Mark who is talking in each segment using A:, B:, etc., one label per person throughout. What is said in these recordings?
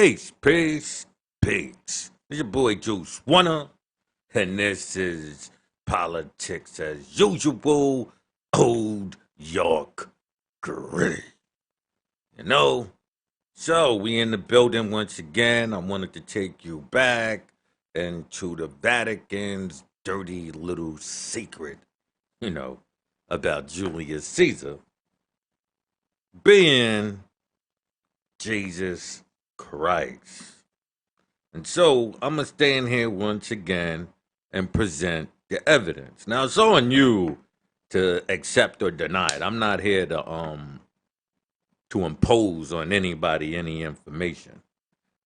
A: Peace, peace, peace. It's your boy Juice Wanna, and this is politics as usual. Old York Gritty. You know, so we in the building once again. I wanted to take you back into the Vatican's dirty little secret, you know, about Julius Caesar being Jesus Christ. And so I'm gonna stand here once again and present the evidence. Now it's on you to accept or deny it. I'm not here to impose on anybody any information.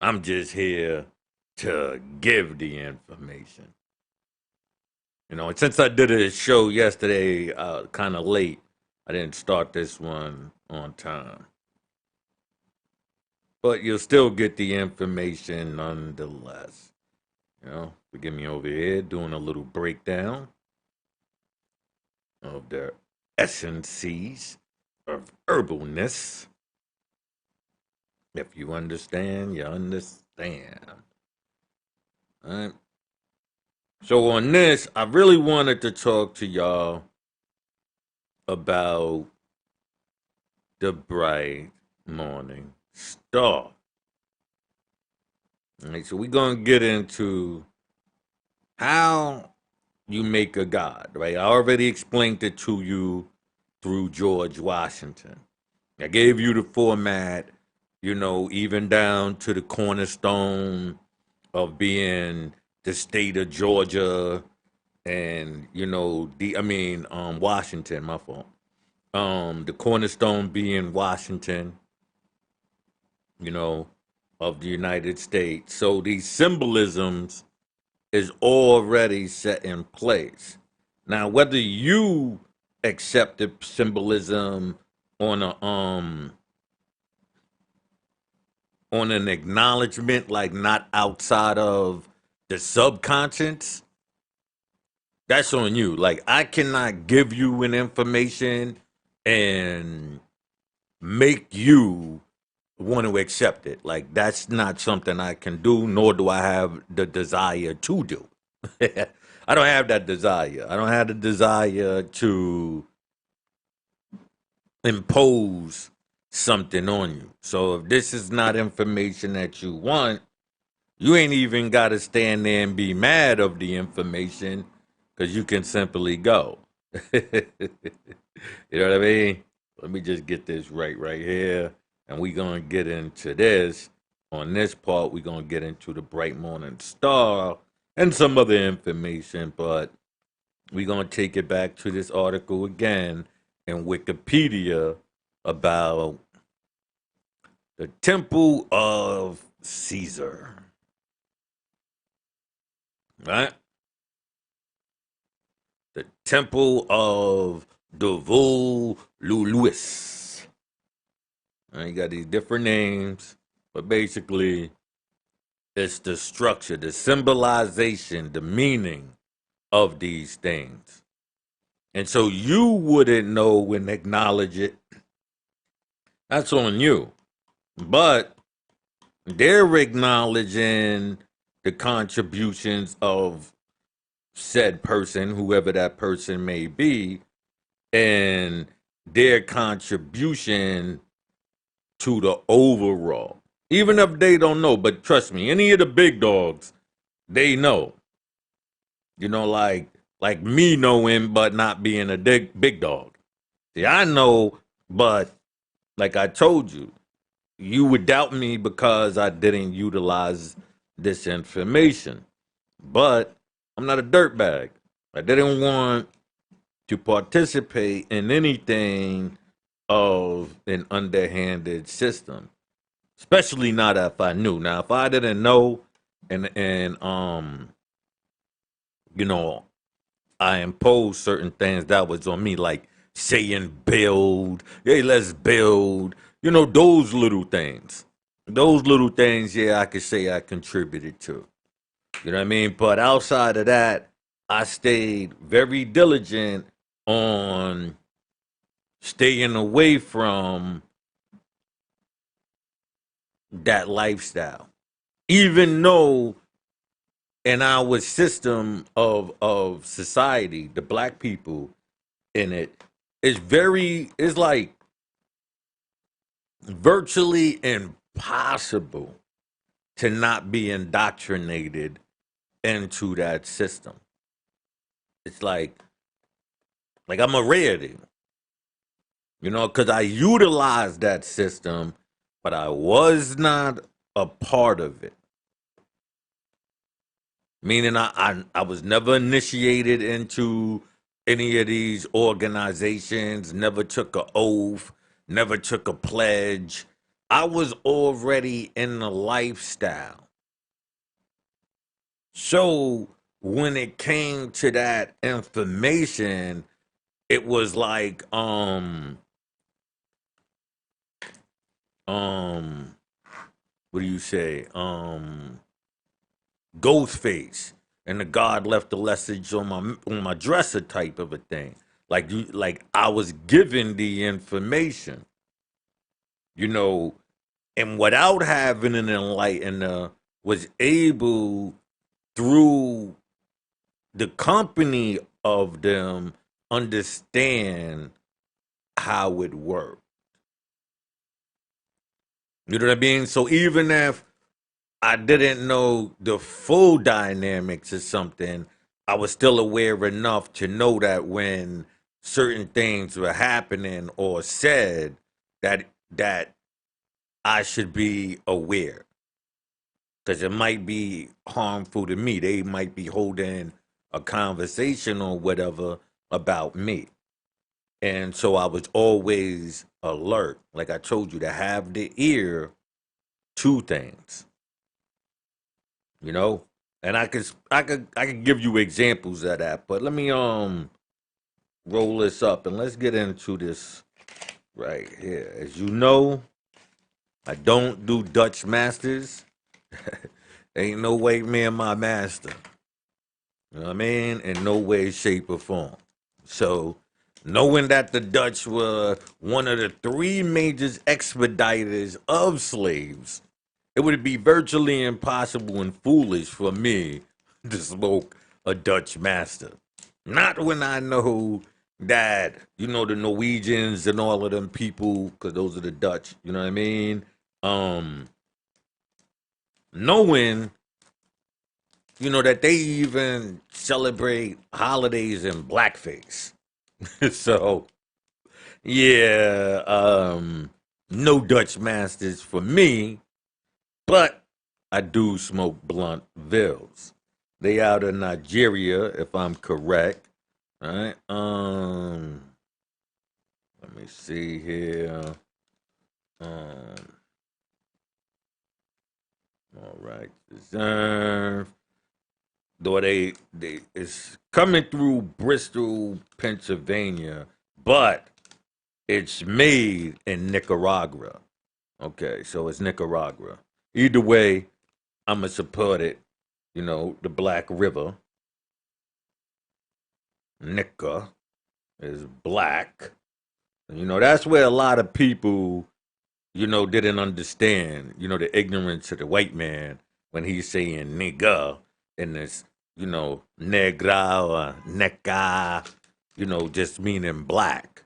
A: I'm just here to give the information. You know, and since I did a show yesterday, kind of late, I didn't start this one on time. But you'll still get the information nonetheless. You know, forgive me over here doing a little breakdown of the essences of herbalness. If you understand, you understand. All right. So on this, I really wanted to talk to y'all about the bright morning star. All right, so we're gonna get into how you make a god, right? I already explained it to you through George Washington. I gave you the format, you know, even down to the cornerstone of being the state of Georgia and, you know, Washington, my fault. The cornerstone being Washington, you know, of the United States. So these symbolisms is already set in place. Now, whether you accept the symbolism on an acknowledgement, like not outside of the subconscious, that's on you. Like I cannot give you an information and make you want to accept it. Like that's not something I can do, nor do I have the desire to do. I don't have that desire. I don't have the desire to impose something on you. So if this is not information that you want, you ain't even got to stand there and be mad of the information because you can simply go. You know what I mean? Let me just get this right here. And we're going to get into this. On this part, we're going to get into the bright morning star and some other information. But we're going to take it back to this article again in Wikipedia about the Temple of Caesar. Right? The Temple of Devol Luluis. You got these different names, but basically, it's the structure, the symbolization, the meaning of these things. And so you wouldn't know and acknowledge it. That's on you. But they're acknowledging the contributions of said person, whoever that person may be, and their contribution to the overall. Even if they don't know, but trust me, any of the big dogs, they know. You know, like me knowing but not being a big dog. See, I know, but like I told you, you would doubt me because I didn't utilize this information. But I'm not a dirtbag. I didn't want to participate in anything of an underhanded system, especially not if I knew. Now, if I didn't know, and you know, I imposed certain things that was on me, like saying build, hey, let's build. You know, those little things. Those little things, yeah, I could say I contributed to. You know what I mean? But outside of that, I stayed very diligent on staying away from that lifestyle. Even though in our system of society, the black people in it is very it's like virtually impossible to not be indoctrinated into that system. It's like I'm a rarity, because I utilized that system, but I was not a part of it. Meaning I was never initiated into any of these organizations, never took an oath, never took a pledge. I was already in the lifestyle. So when it came to that information, it was like um what do you say? Ghostface, and the God left a message on my dresser type of a thing. Like I was given the information, you know, and without having an enlightener, was able through the company of them understand how it worked. You know what I mean? So even if I didn't know the full dynamics of something, I was still aware enough to know that when certain things were happening or said, that I should be aware, because it might be harmful to me. They might be holding a conversation or whatever about me. And so I was always alert, like I told you, to have the ear to things. you know. And I could give you examples of that, but let me roll this up and let's get into this right here. As you know, I don't do Dutch masters. Ain't no way me and my master. You know what I mean? In no way, shape, or form. So, knowing that the Dutch were one of the three major expediters of slaves, it would be virtually impossible and foolish for me to smoke a Dutch master. Not when I know that, the Norwegians and all of them people, because those are the Dutch, you know what I mean? Um, Knowing, that they even celebrate holidays in blackface. So, yeah, no Dutch masters for me, but I do smoke blunt vills. They out of Nigeria, if I'm correct. All right. Let me see here. Um, all right. Deserve. Though they it's coming through Bristol, Pennsylvania, but it's made in Nicaragua. Okay, so it's Nicaragua. Either way, I'ma support it. The Black River, Nica, is black. That's where a lot of people, didn't understand, the ignorance of the white man when he's saying nigga and this, negra or neca, just meaning black.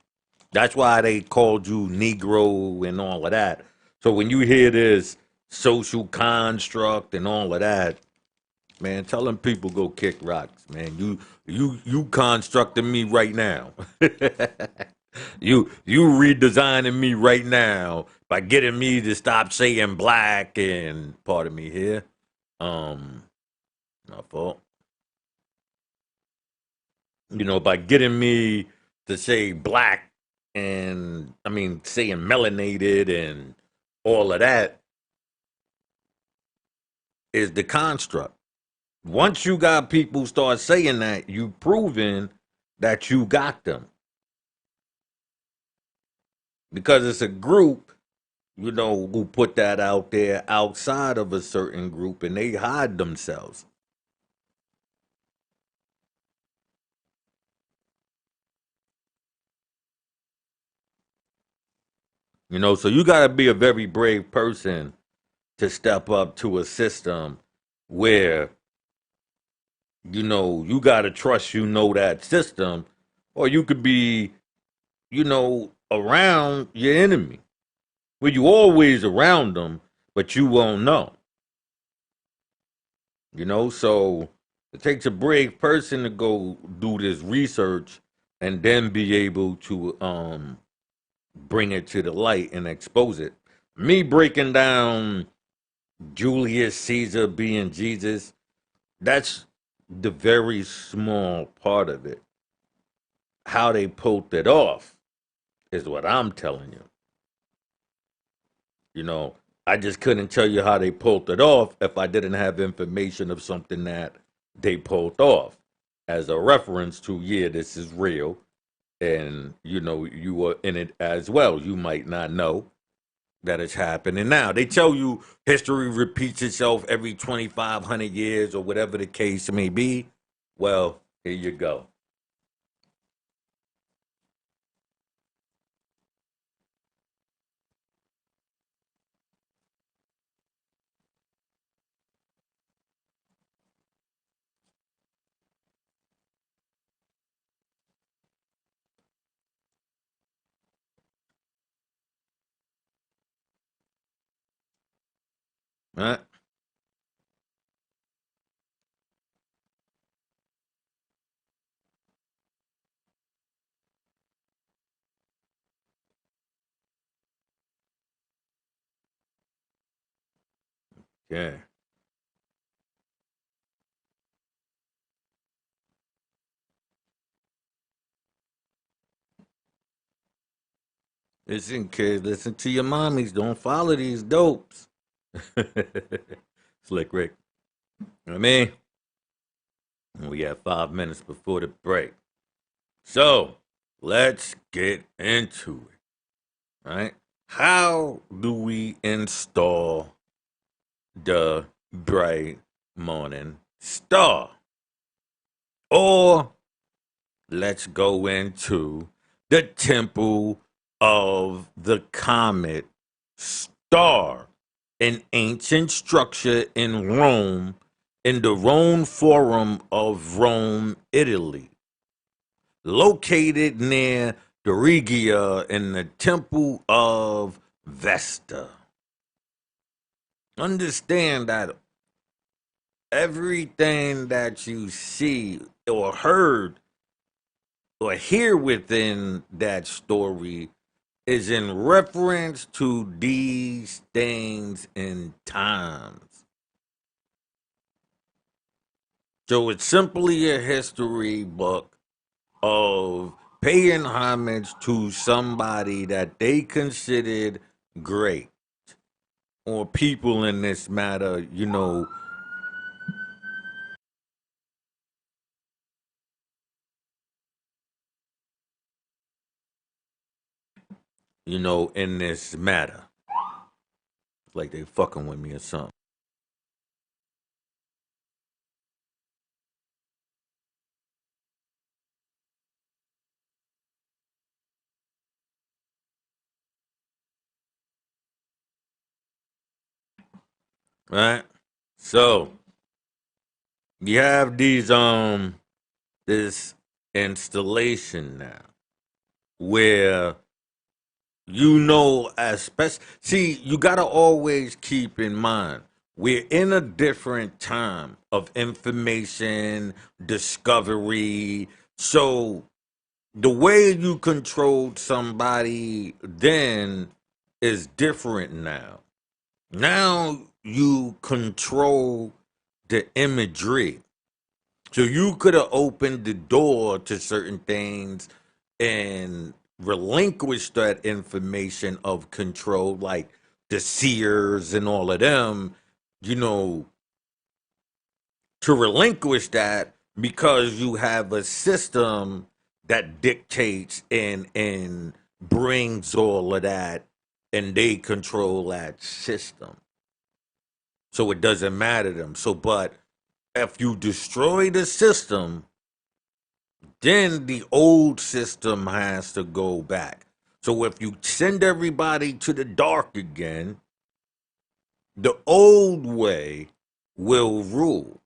A: That's why they called you Negro and all of that. So when you hear this social construct and all of that, man, tell them people go kick rocks, man. You constructing me right now. You redesigning me right now by getting me to stop saying black and pardon me here. Um, my fault. By getting me to say black and I mean saying melanated and all of that is the construct. Once you got people start saying that, you proving that you got them. Because it's a group, who put that out there outside of a certain group and they hide themselves. So you got to be a very brave person to step up to a system where you got to trust that system, or you could be around your enemy. Well, you always around them, but you won't know. So it takes a brave person to go do this research and then be able to bring it to the light and expose it. Me breaking down Julius Caesar being Jesus, that's the very small part of it. How they pulled it off is what I'm telling you. You know, I just couldn't tell you how they pulled it off if I didn't have information of something that they pulled off as a reference to, yeah, this is real. And, you were in it as well. You might not know that it's happening now. They tell you history repeats itself every 2,500 years or whatever the case may be. Well, here you go. Right? Yeah. Listen, kids, listen to your mommies. Don't follow these dopes. Slick Rick. You know what I mean? We have 5 minutes before the break. So let's get into it. Right? How do we install the bright morning star? Or let's go into the temple of the comet star, an ancient structure in Rome, in the Rome Forum of Rome, Italy, located near the Regia in the temple of Vesta. Understand that everything that you see or heard or hear within that story is in reference to these things and times. So it's simply a history book of paying homage to somebody that they considered great, or people in this matter, in this matter. Like they fucking with me or something. Right? So you have this installation now where especially, see, you got to always keep in mind we're in a different time of information discovery. So the way you controlled somebody then is different now. Now you control the imagery. So you could have opened the door to certain things and relinquished that information of control, like the seers and all of them, you know, to relinquish that because you have a system that dictates and brings all of that and they control that system. So it doesn't matter to them. So but if you destroy the system, then the old system has to go back. So if you send everybody to the dark again, the old way will rule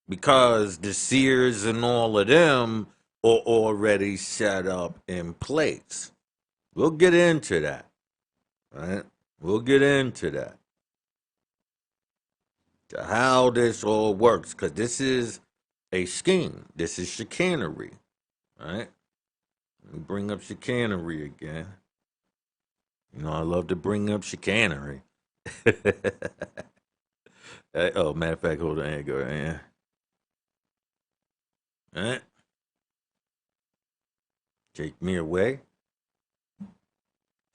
A: because the seers and all of them are already set up in place. We'll get into that, right? We'll get into that. To how this all works, because this is a scheme. This is chicanery, right? Let me bring up chicanery again. You know, I love to bring up chicanery. Oh, matter of fact, hold on, go right here. All right. Take me away.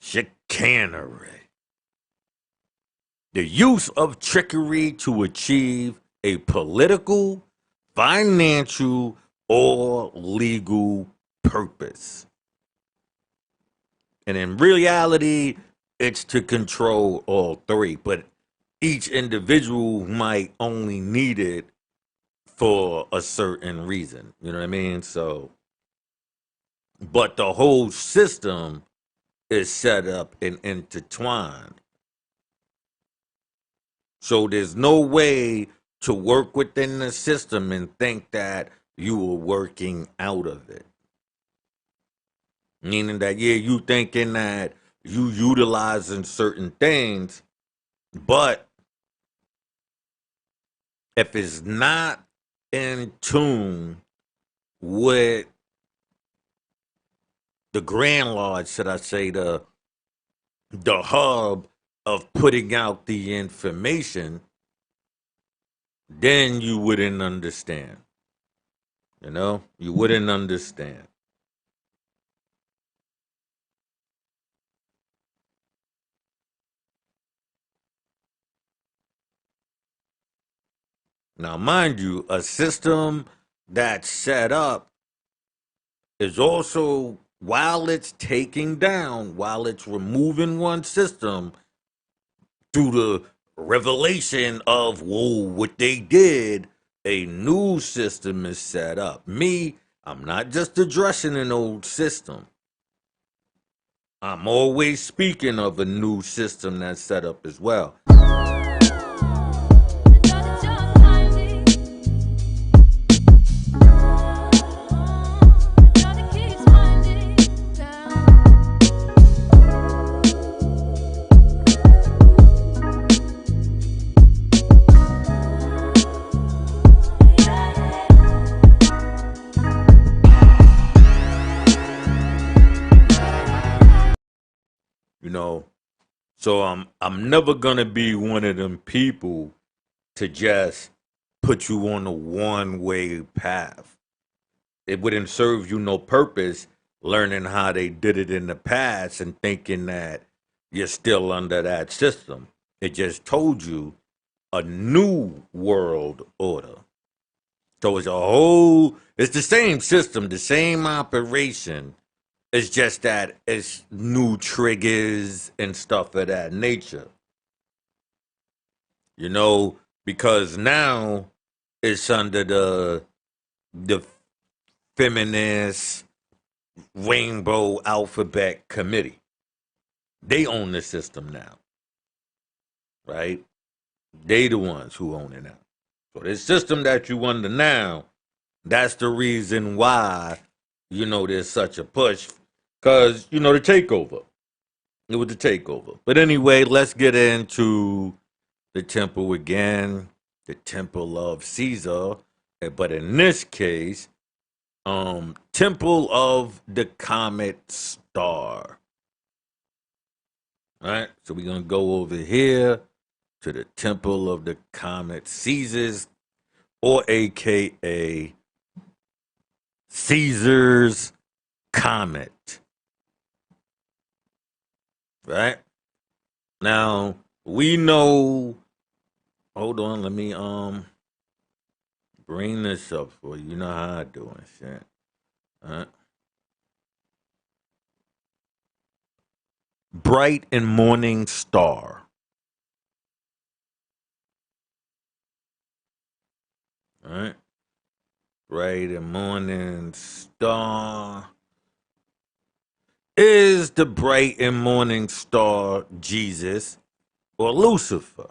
A: Chicanery. The use of trickery to achieve a political, financial, or legal purpose. And in reality, it's to control all three, but each individual might only need it for a certain reason. You know what I mean? So, but the whole system is set up and intertwined. So there's no way to work within the system and think that you are working out of it. Meaning that, yeah, you thinking that you utilizing certain things, but if it's not in tune with the Grand Lodge, should I say, the hub of putting out the information, then you wouldn't understand. You know, you wouldn't understand. Now, mind you, a system that's set up is also, while it's taking down, while it's removing one system through the revelation of, whoa, what they did, a new system is set up. Me, I'm not just addressing an old system. I'm always speaking of a new system that's set up as well. You know, so I'm never gonna be one of them people to just put you on a one way path. It wouldn't serve you no purpose learning how they did it in the past and thinking that you're still under that system. It just told you a new world order. So it's the same system, the same operation. It's just that it's new triggers and stuff of that nature. You know, because now it's under the feminist rainbow alphabet committee. They own the system now, right? They the ones who own it now. So this system that you under now, that's the reason why, you know, there's such a push. Cause, you know, the takeover. It was the takeover. But anyway, let's get into the temple again. The temple of Caesar. But in this case, temple of the comet star. All right, so we're gonna go over here to the temple of the comet Caesar's, or AKA Caesar's comet. Right? Now we know, hold on, let me bring this up for you. You know how I do and shit. All right. Bright and morning star. All right. Bright and morning star. Is the bright and morning star Jesus or Lucifer,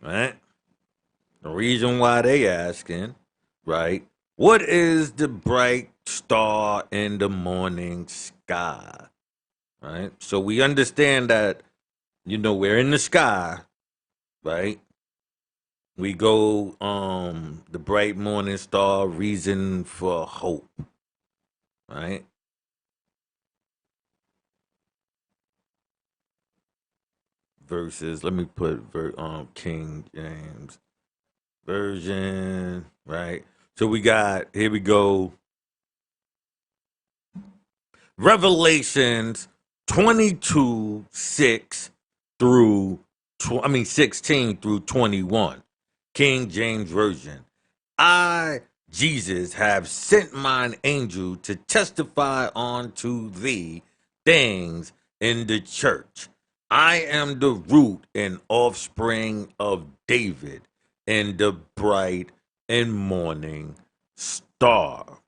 A: right? The reason why they asking, right? What is the bright star in the morning sky? Right? So we understand that, we're in the sky, right? We go the bright morning star, reason for hope, right? Versus, let me put King James version, right? So we got, here we go, Revelations 22 6 through 16 through 21, King James version. I, Jesus, have sent mine angel to testify unto thee things in the church. I am the root and offspring of David, and the bright and morning star.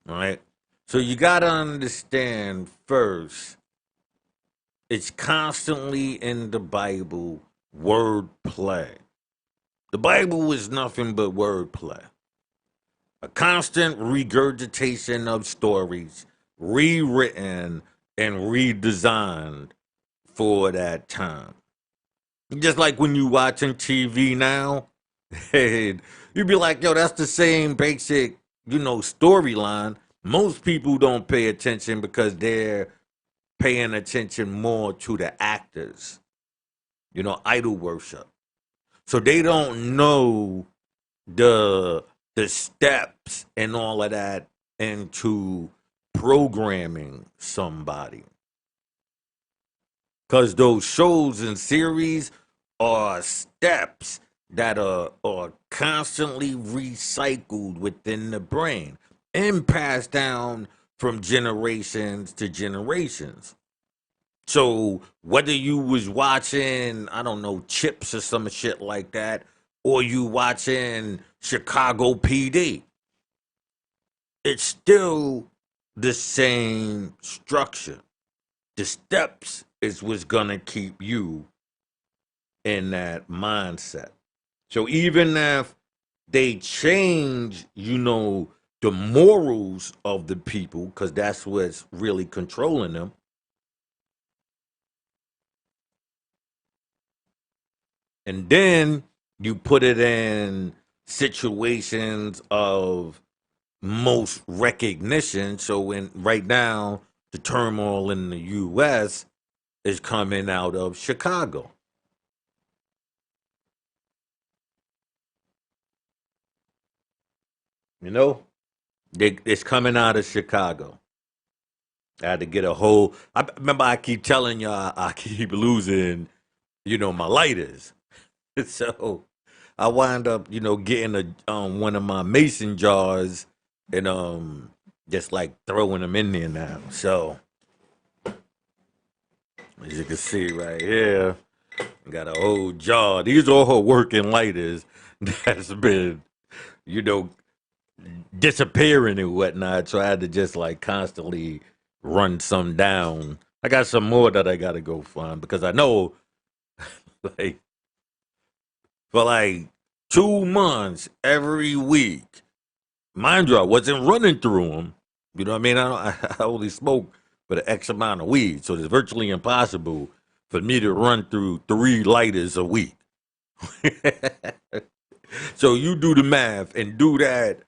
A: All right. So you got to understand first, it's constantly in the Bible word play. The Bible is nothing but word play. A constant regurgitation of stories, rewritten and redesigned for that time. Just like when you watching TV now, and you'd be like, yo, that's the same basic, storyline. Most people don't pay attention because they're paying attention more to the actors, idol worship. So they don't know the steps and all of that into programming somebody. Because those shows and series are steps that are constantly recycled within the brain and passed down from generations to generations. So whether you was watching, I don't know, Chips or some shit like that, or you watching Chicago PD, it's still the same structure. The steps is what's gonna keep you in that mindset. So even if they change, the morals of the people, because that's what's really controlling them, and then you put it in situations of most recognition. So when right now the turmoil in the US is coming out of Chicago. You know? It's coming out of Chicago. I had to get a whole. I remember I keep telling y'all I keep losing, my lighters. So I wind up, getting one of my mason jars and just like throwing them in there now. So as you can see right here, I got a whole jar. These are all working lighters that's been, you know, disappearing and whatnot. So I had to just like constantly run some down. I got some more that I gotta go find because I know like for like 2 months every week. Mind you, I wasn't running through them. You know what I mean? I only smoke for the X amount of weed, so it's virtually impossible for me to run through 3 lighters a week. So you do the math and do that,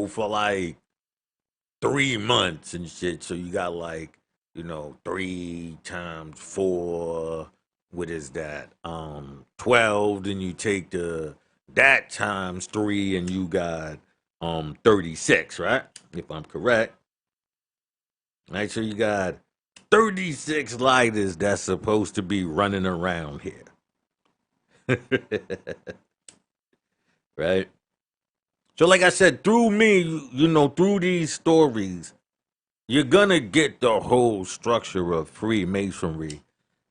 A: for like 3 months and shit. So you got like, 3 times 4. What is that? 12. Then you take that times 3, and you got 36, right? If I'm correct. Right. So you got 36 lighters that's supposed to be running around here. Right. So, like I said, through me, through these stories, you're gonna get the whole structure of Freemasonry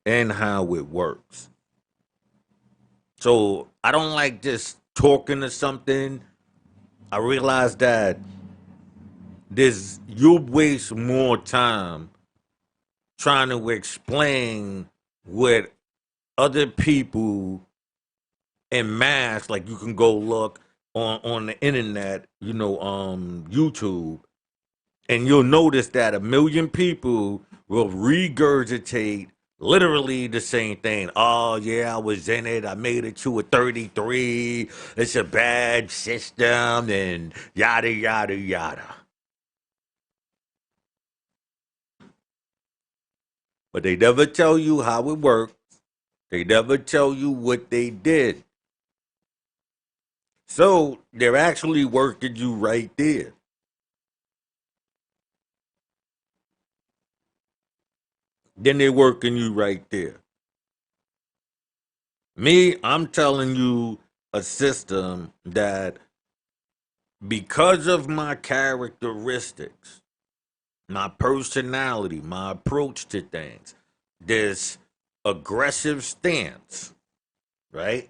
A: and how it works. So I don't like just talking to something. I realize that you'll waste more time trying to explain what other people in mass, like you can go look on the internet, YouTube, and you'll notice that 1 million people will regurgitate literally the same thing. Oh yeah, I was in it. I made it to a 33. It's a bad system and yada yada yada. But they never tell you how it works. They never tell you what they did. So they're actually working you right there. Then they're working you right there. Me, I'm telling you a system that, because of my characteristics, my personality, my approach to things, this aggressive stance, right?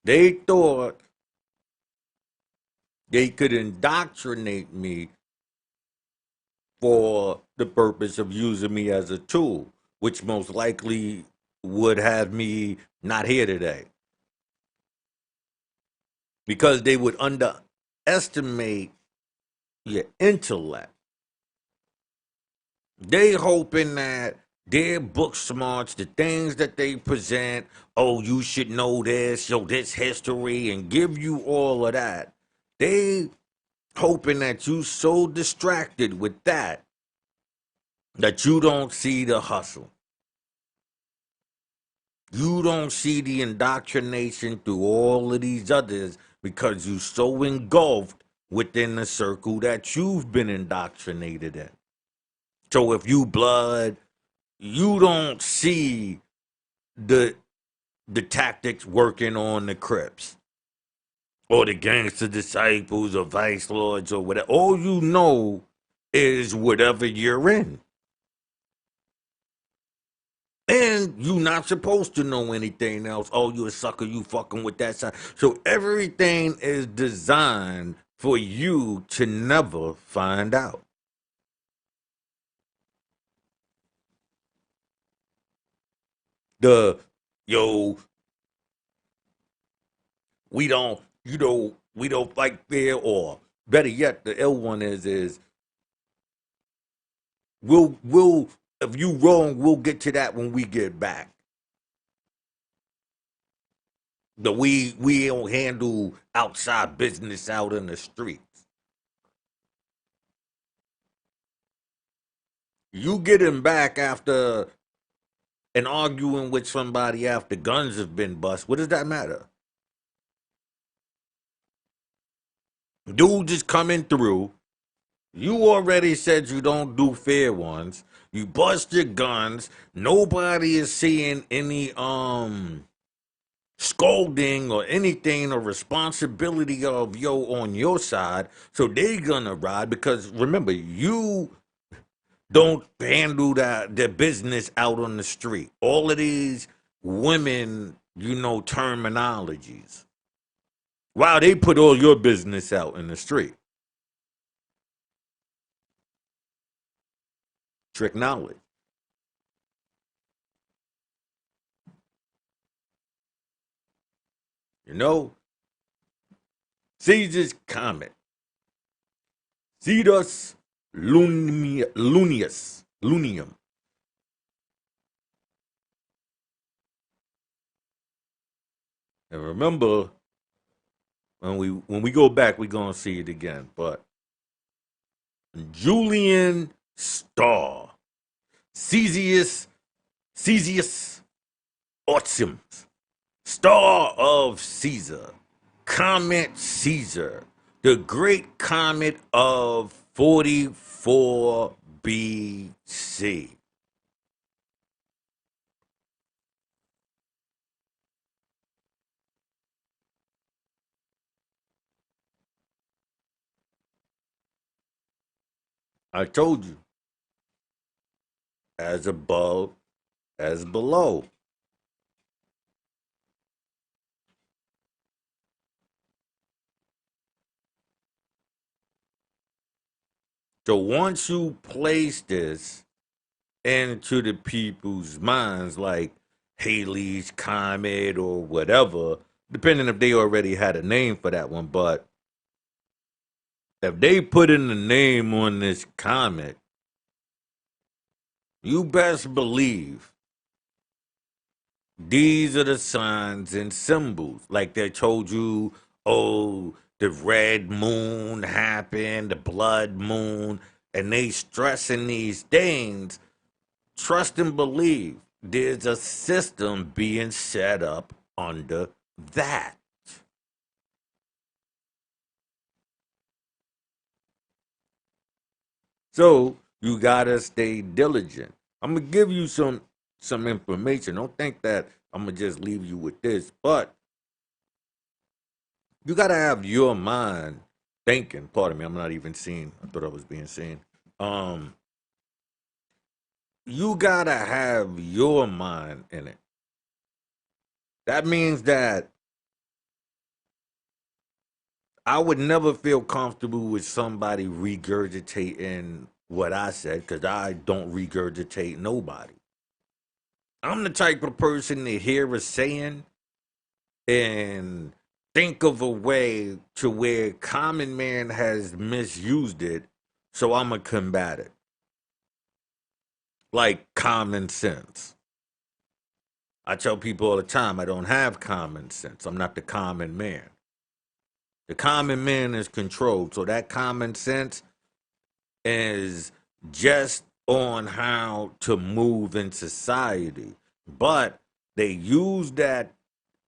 A: They thought they could indoctrinate me for the purpose of using me as a tool, which most likely would have me not here today because they would underestimate your intellect. They hoping that their book smarts, the things that they present, oh, you should know this, yo, this history, and give you all of that. They hoping that you so distracted with that you don't see the hustle. You don't see the indoctrination through all of these others because you so engulfed within the circle that you've been indoctrinated in. So if you blood, you don't see the the tactics working on the Crips or the gangster disciples or vice lords or whatever. All you know is whatever you're in. And you not supposed to know anything else. Oh, you a sucker, you fucking with that side. So everything is designed for you to never find out. The yo, we don't fight fair, or better yet, the ill one is we'll if you wrong, we'll get to that when we get back. The we don't handle outside business out in the streets. You getting back after and arguing with somebody after guns have been bust. What does that matter? Dude just coming through. You already said you don't do fair ones. You bust your guns. Nobody is seeing any scolding or anything or responsibility of yo on your side. So they gonna ride because remember, you don't handle their business out on the street. All of these women, terminologies. Wow, they put all your business out in the street. Trick knowledge. You know, Caesar's comet. Cetus lunium. And remember, when we go back, we're gonna see it again. But Julian Star, Caesius Auximus, Star of Caesar, Comet Caesar, the great comet of 44 BC. I told you, as above, as below. So once you place this into the people's minds, like Haley's Comet or whatever, depending if they already had a name for that one, but if they put in the name on this comet, you best believe these are the signs and symbols. Like they told you, oh, the red moon happened, the blood moon, and they stressing these things. Trust and believe there's a system being set up under that. So you gotta stay diligent. I'm gonna give you some information. Don't think that I'm gonna just leave you with this, but you gotta have your mind thinking. Pardon me, I'm not even seeing. I thought I was being seen. Um, you gotta have your mind in it. That means that I would never feel comfortable with somebody regurgitating what I said because I don't regurgitate nobody. I'm the type of person to hear a saying and think of a way to where common man has misused it, so I'm gonna combat it. Like common sense. I tell people all the time I don't have common sense. I'm not the common man. The common man is controlled, so that common sense is just on how to move in society. But they use that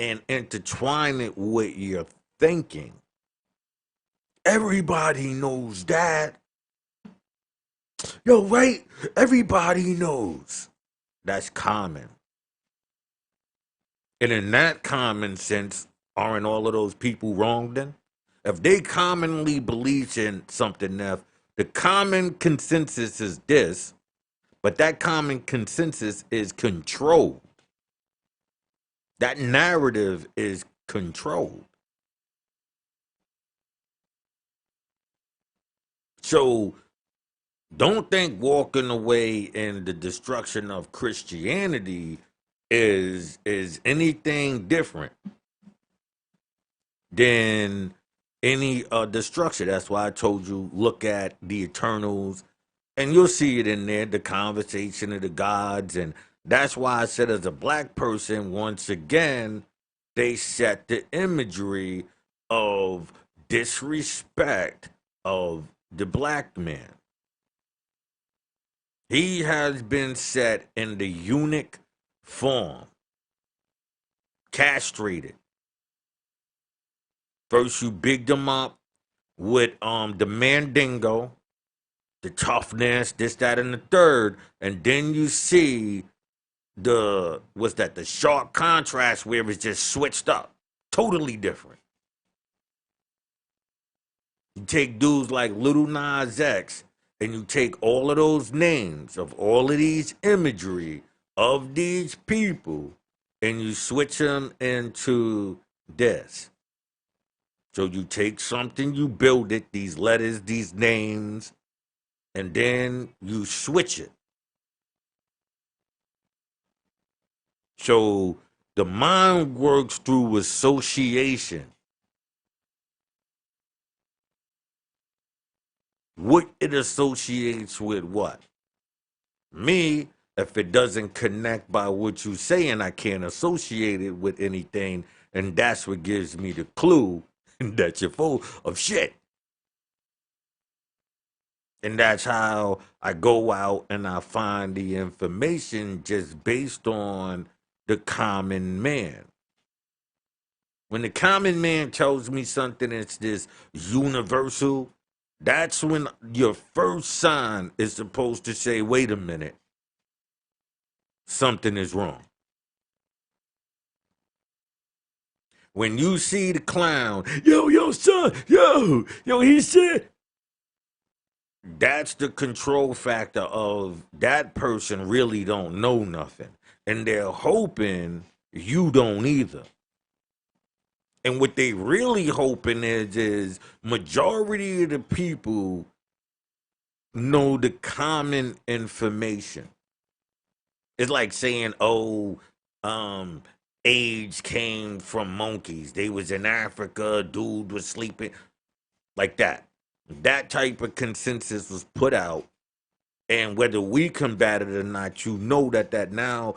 A: and intertwine it with your thinking. Everybody knows that. Yo, right? Everybody knows. That's common. And in that common sense, aren't all of those people wrong then? If they commonly believe in something else, the common consensus is this, but that common consensus is controlled. That narrative is controlled. So don't think walking away in the destruction of Christianity is anything different than any destruction. That's why I told you look at the Eternals, and you'll see it in there, the conversation of the gods, and that's why I said as a black person, once again, they set the imagery of disrespect of the black man. He has been set in the eunuch form, castrated. First, you bigged him up with the mandingo, the toughness, this, that, and the third, and then you see the sharp contrast where it's just switched up, totally different. You take dudes like Little Nas X, and you take all of those names of all of these imagery of these people, and you switch them into this. So you take something, you build it, these letters, these names, and then you switch it. So the mind works through association. What it associates with what? Me, if it doesn't connect by what you saying, I can't associate it with anything, and that's what gives me the clue that you're full of shit. And that's how I go out and I find the information just based on the common man. When the common man tells me something, it's this universal. That's when your first sign is supposed to say, wait a minute, something is wrong. When you see the clown, yo, son, yo, he said, that's the control factor of that person really don't know nothing. And they're hoping you don't either. And what they really hoping is majority of the people know the common information. It's like saying, "Oh, um, AIDS came from monkeys. They was in Africa. Dude was sleeping like that." That type of consensus was put out, and whether we combat it or not, you know that now.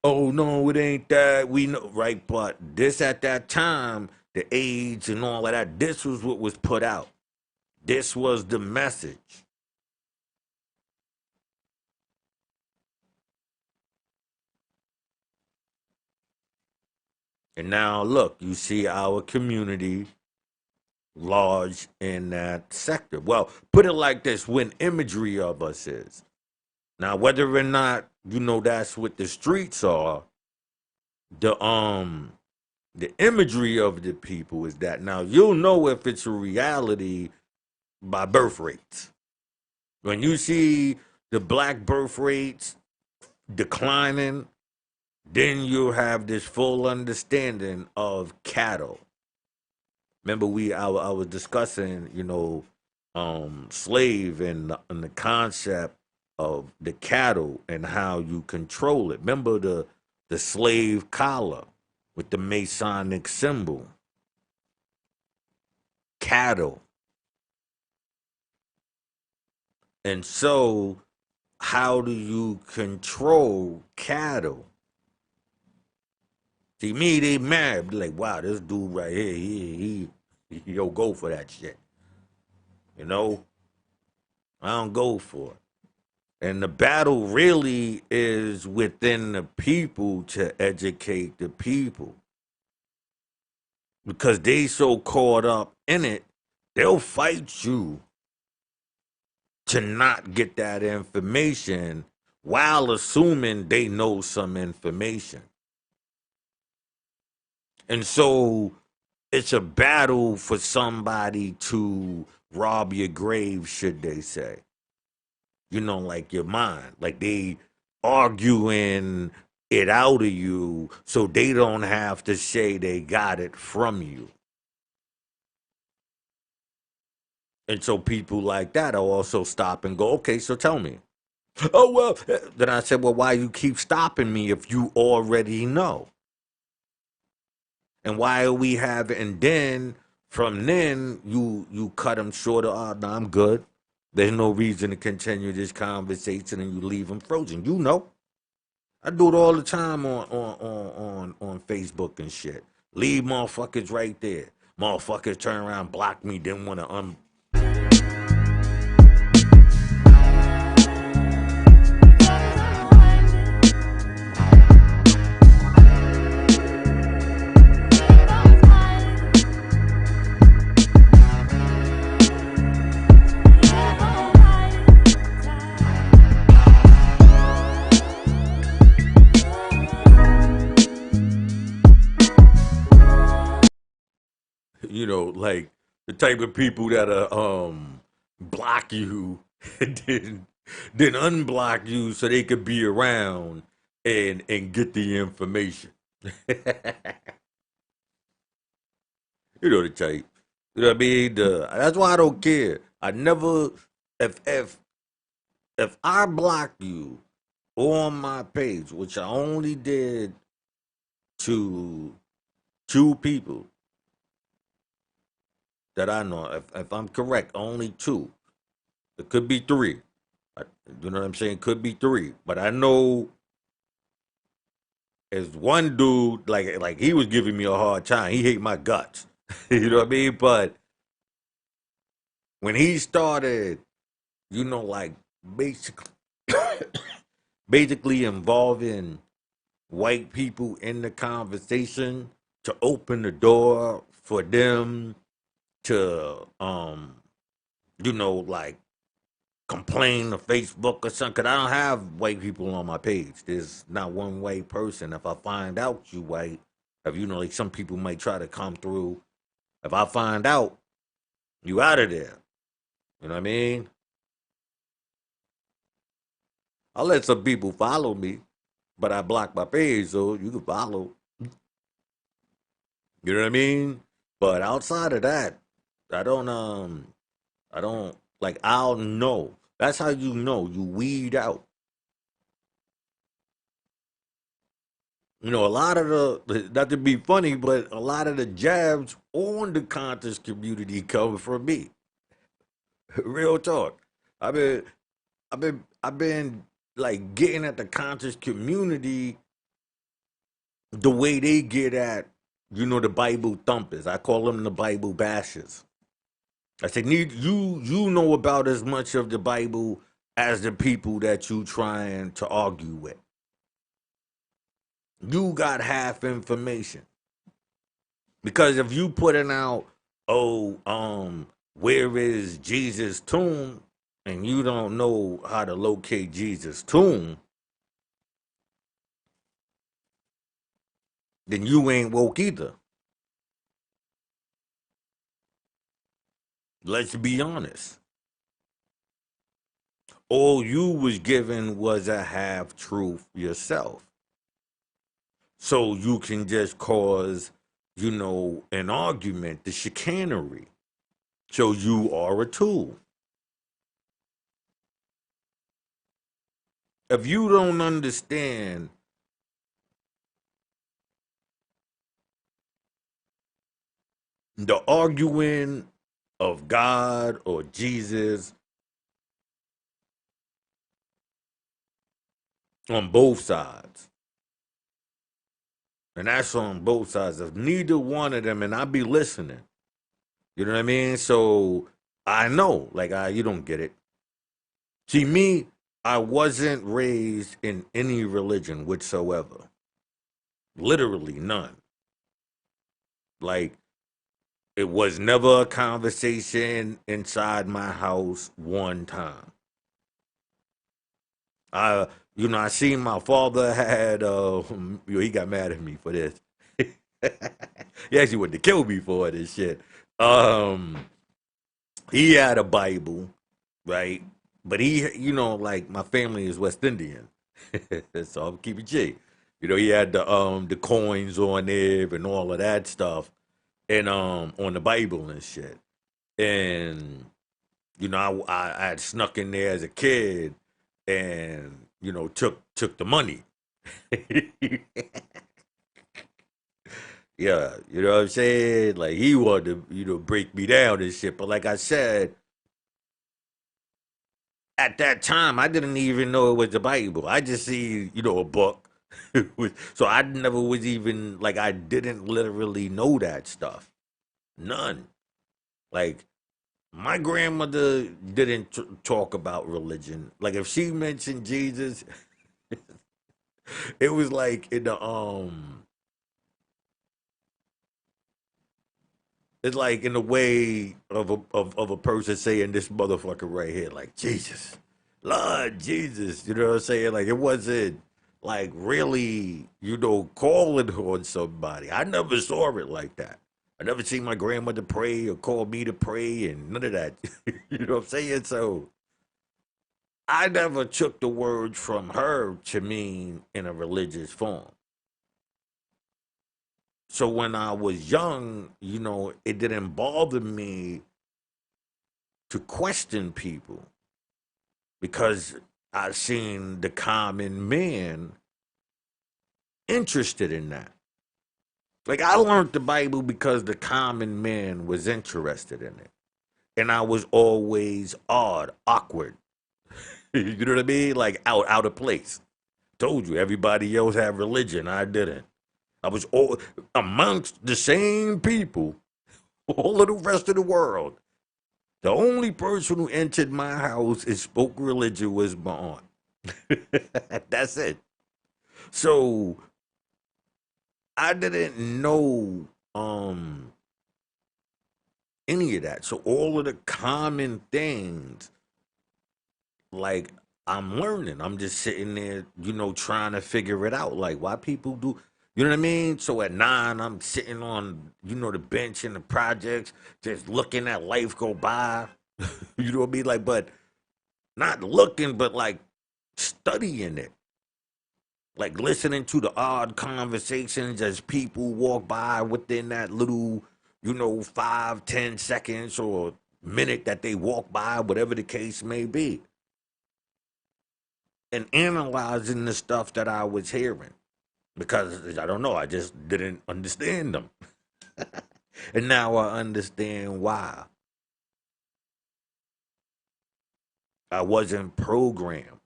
A: Oh no, it ain't that. We know, right? But this at that time, the AIDS and all of that. This was what was put out. This was the message. And now look, you see our community large in that sector. Well, put it like this: when imagery of us is now, whether or not you know that's what the streets are, the the imagery of the people is that now you'll know if it's a reality by birth rates. When you see the black birth rates declining, then you'll have this full understanding of cattle. Remember, I was discussing, slave and the concept of the cattle and how you control it. Remember the slave collar with the Masonic symbol, cattle, and so how do you control cattle? See me, they mad. Be like, wow, this dude right here, he don't go for that shit. You know, I don't go for it. And the battle really is within the people to educate the people because they so caught up in it, they'll fight you to not get that information while assuming they know some information. And so it's a battle for somebody to rob your grave, should they say. Like your mind. Like they arguing it out of you so they don't have to say they got it from you. And so people like that will also stop and go, okay, so tell me. Oh, well, then I said, well, why you keep stopping me if you already know? And why are we having, and then from then you cut them short of, oh, no, I'm good. There's no reason to continue this conversation and you leave them frozen. I do it all the time on Facebook and shit. Leave motherfuckers right there. Motherfuckers turn around, block me, then want to like the type of people that block you and then unblock you so they could be around and get the information. The type. You know what I mean? That's why I don't care. I never if if if I block you on my page, which I only did to two people that I know, if I'm correct, only two. It could be three. You know what I'm saying? Could be three. But I know as one dude, like he was giving me a hard time. He hate my guts. You know what I mean? But when he started, like basically basically involving white people in the conversation to open the door for them to like complain to Facebook or something. Cause I don't have white people on my page. There's not one white person. If I find out you white, if like some people might try to come through. If I find out, you out of there. You know what I mean? I'll let some people follow me, but I block my page so you can follow. You know what I mean? But outside of that, I don't I don't like I'll know. That's how you know. You weed out. A lot of not to be funny, but a lot of the jabs on the conscious community come from me. Real talk. I've been, I've been like getting at the conscious community the way they get at, the Bible thumpers. I call them the Bible bashers. I said, need you know about as much of the Bible as the people that you trying to argue with. You got half information. Because if you putting out, oh, where is Jesus' tomb, and you don't know how to locate Jesus' tomb, then you ain't woke either. Let's be honest. All you was given was a half truth yourself. So you can just cause, an argument, the chicanery. So you are a tool. If you don't understand the arguing of God or Jesus on both sides, and that's on both sides of neither one of them, and I be listening. You know what I mean? So I know, like you don't get it. See me, I wasn't raised in any religion whatsoever. Literally none. Like it was never a conversation inside my house one time. I I seen my father had he got mad at me for this. He actually wanted to kill me for this shit. Um he had a Bible, right? But he, like my family is West Indian. So I'm keeping G. He had the coins on there and all of that stuff and on the Bible and shit. And I had snuck in there as a kid and took the money. Yeah, you know what I'm saying? Like he wanted to, break me down and shit. But like I said, at that time I didn't even know it was the Bible. I just see, a book. So I never was even like I didn't literally know that stuff. None. Like my grandmother didn't talk about religion. Like if she mentioned Jesus, it was like in the it's like in the way of a person saying this motherfucker right here, like Jesus, Lord Jesus. You know what I'm saying? Like it wasn't like really, calling on somebody. I never saw it like that. I never seen my grandmother pray or call me to pray and none of that. You know what I'm saying? So I never took the words from her to mean in a religious form. So when I was young, it didn't bother me to question people because I seen the common man interested in that. Like I learned the Bible because the common man was interested in it. And I was always odd, awkward. You know what I mean? Like out of place. Told you everybody else had religion. I didn't. I was all amongst the same people, all of the rest of the world. The only person who entered my house and spoke religion was my aunt. That's it. So I didn't know any of that. So all of the common things, like I'm learning. I'm just sitting there, trying to figure it out. Like why people do, you know what I mean? So at 9, I'm sitting on, the bench in the projects, just looking at life go by. You know what I mean? Like, but not looking, but like studying it. Like listening to the odd conversations as people walk by within that little, 5, 10 seconds or minute that they walk by, whatever the case may be. and analyzing the stuff that I was hearing because I don't know, I just didn't understand them. And now I understand why. I wasn't programmed.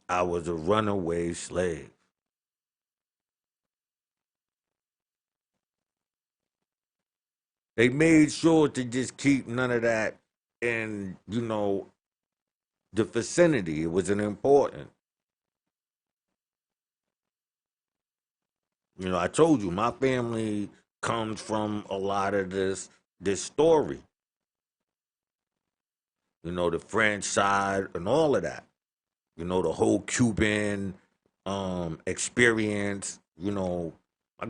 A: I was a runaway slave. They made sure to just keep none of that in, the vicinity. It wasn't important. I told you my family comes from a lot of this story. The French side and all of that. The whole Cuban experience. My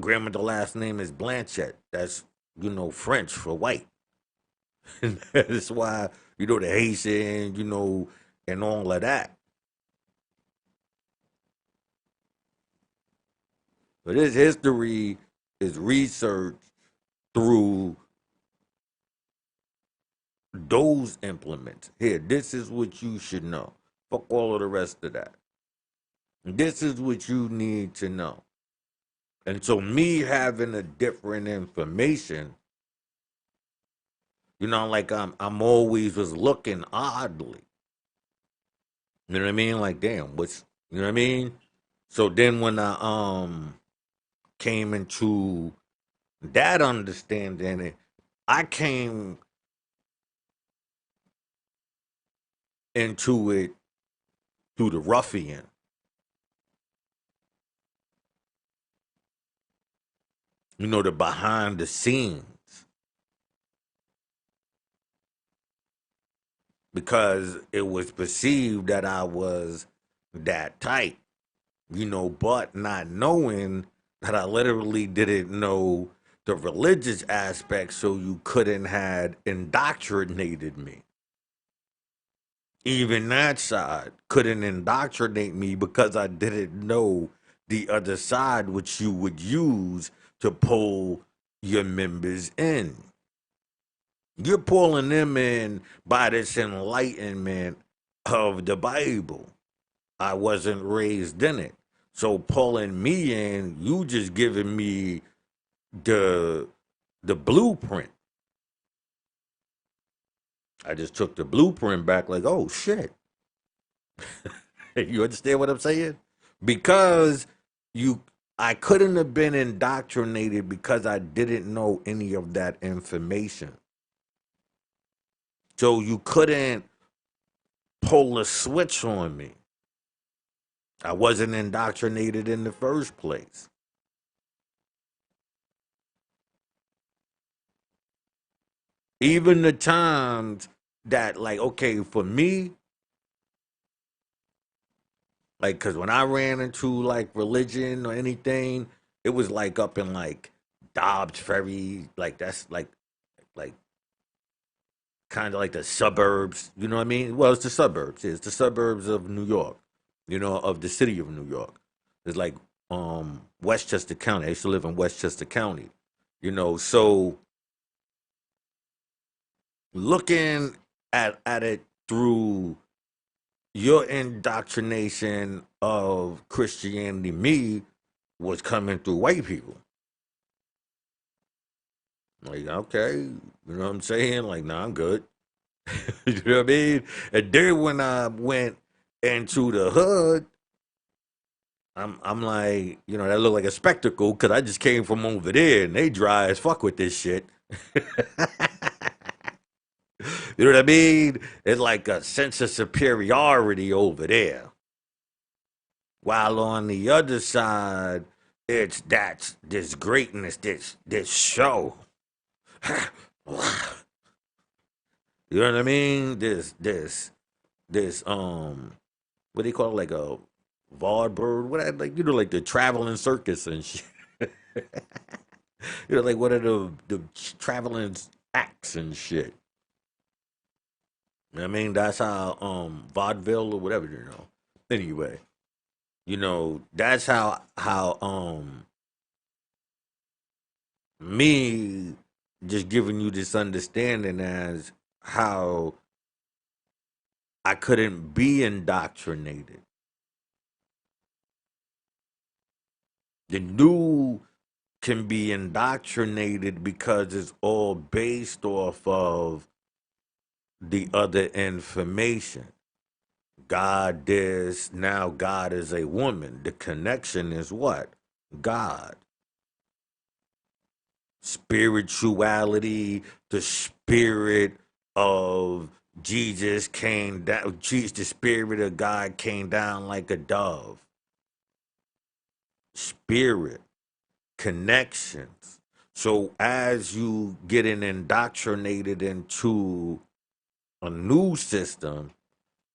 A: grandmother's last name is Blanchett. That's French for white. And that's why the Haitian, and all of that. But this history is researched through those implements. Here, this is what you should know. Fuck all of the rest of that. This is what you need to know. And so me having a different information, like I'm always was looking oddly. You know what I mean? Like, damn, what's you know what I mean? So then when I came into that understanding, I came into it through the ruffian. The behind the scenes. Because it was perceived that I was that tight, but not knowing that I literally didn't know the religious aspect, so you couldn't had indoctrinated me. Even that side couldn't indoctrinate me because I didn't know the other side, which you would use to pull your members in. You're pulling them in by this enlightenment of the Bible. I wasn't raised in it. So pulling me in, you just giving me the the blueprint. I just took the blueprint back like, oh shit. You understand what I'm saying? Because you I couldn't have been indoctrinated because I didn't know any of that information. So you couldn't pull a switch on me. I wasn't indoctrinated in the first place. Even the times that, like, okay, for me, like, because when I ran into like religion or anything, it was like up in like Dobbs Ferry, like that's like kind of like the suburbs. You know what I mean? Well, it's the suburbs. It's the suburbs of New York. Of the city of New York. It's like Westchester County. I used to live in Westchester County. So looking at it through your indoctrination of Christianity, me was coming through white people. Like, okay, you know what I'm saying? Like, nah, I'm good. You know what I mean? And then when I went into the hood, I'm like, that looked like a spectacle because I just came from over there and they dry as fuck with this shit. You know what I mean? It's like a sense of superiority over there. While on the other side, it's that's this greatness, this show. You know what I mean? This what do you call it? Like a vaudeville, what like like the traveling circus and shit. Like what are the traveling acts and shit. I mean, that's how vaudeville or whatever, Anyway, that's how me just giving you this understanding as how I couldn't be indoctrinated. The new can be indoctrinated because it's all based off of the other information. God this, now God is a woman. The connection is what? God. Spirituality, the spirit of Jesus came down, Jesus, the spirit of God came down like a dove. Spirit, connections. So as you getting indoctrinated into a new system,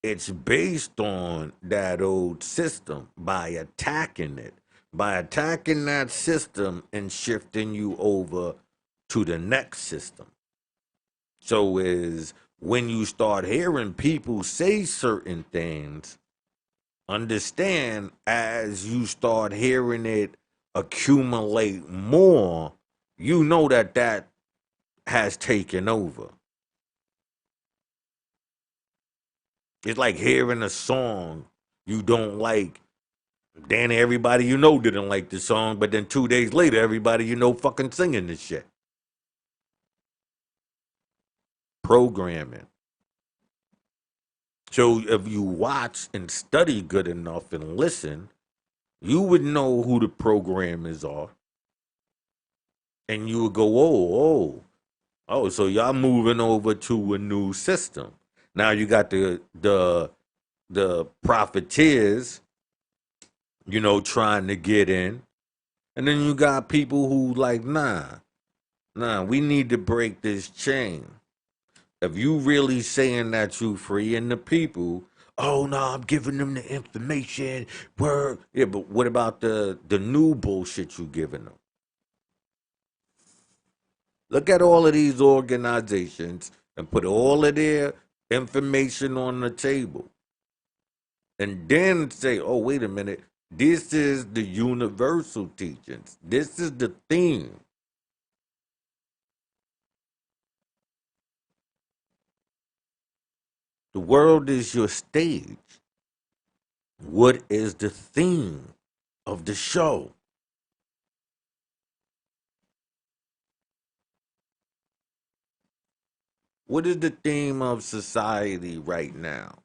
A: it's based on that old system by attacking it, by attacking that system and shifting you over to the next system. So is when you start hearing people say certain things, understand as you start hearing it accumulate more, you know that that has taken over. It's like hearing a song you don't like. Then everybody you know didn't like the song, but then 2 days later, everybody you know fucking singing this shit. Programming. So if you watch and study good enough and listen, you would know who the programmers are. And you would go, oh, so y'all moving over to a new system. Now you got the profiteers, trying to get in. And then you got people who like, nah, we need to break this chain. If you really saying that you freeing the people, oh no, I'm giving them the information. Word. Yeah, but what about the new bullshit you giving them? Look at all of these organizations and put all of their information on the table. And then say, oh, wait a minute, this is the universal teachings. This is the theme. The world is your stage. What is the theme of the show? What is the theme of society right now?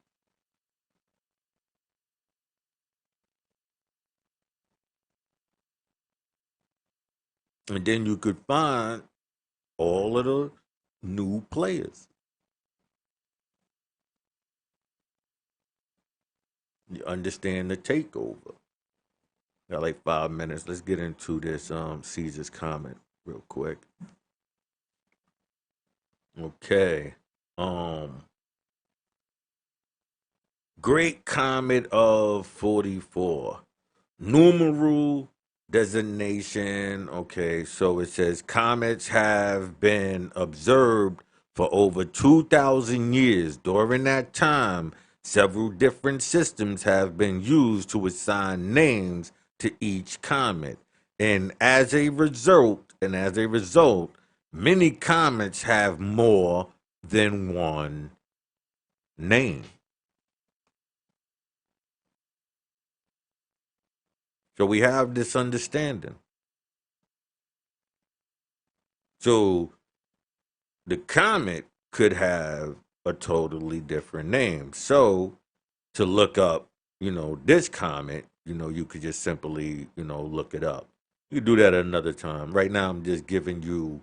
A: And then you could find all of the new players. You understand the takeover. Got like 5 minutes. Let's get into this Caesar's comment real quick. Okay. Um Great Comet of 44. Numeral designation. Okay, so it says comets have been observed for over 2,000 years. During that time, several different systems have been used to assign names to each comet. And as a result, many comets have more than one name. So we have this understanding. So the comet could have a totally different name. So to look up, this comet, you could just simply, look it up. You do that another time. Right now, I'm just giving you.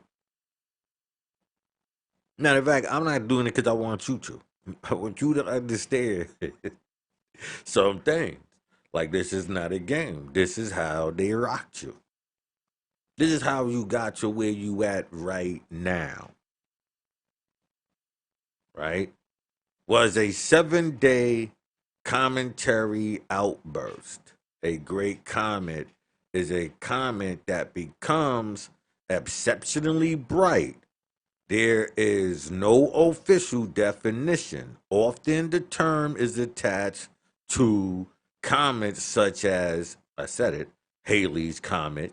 A: Matter of fact, I'm not doing it because I want you to. I want you to understand some things. Like this is not a game. This is how they rocked you. This is how you got to where you at right now. Right? Was a 7 day cometary outburst. A great comet is a comet that becomes exceptionally bright. There is no official definition. Often the term is attached to comets such as, I said it, Halley's Comet,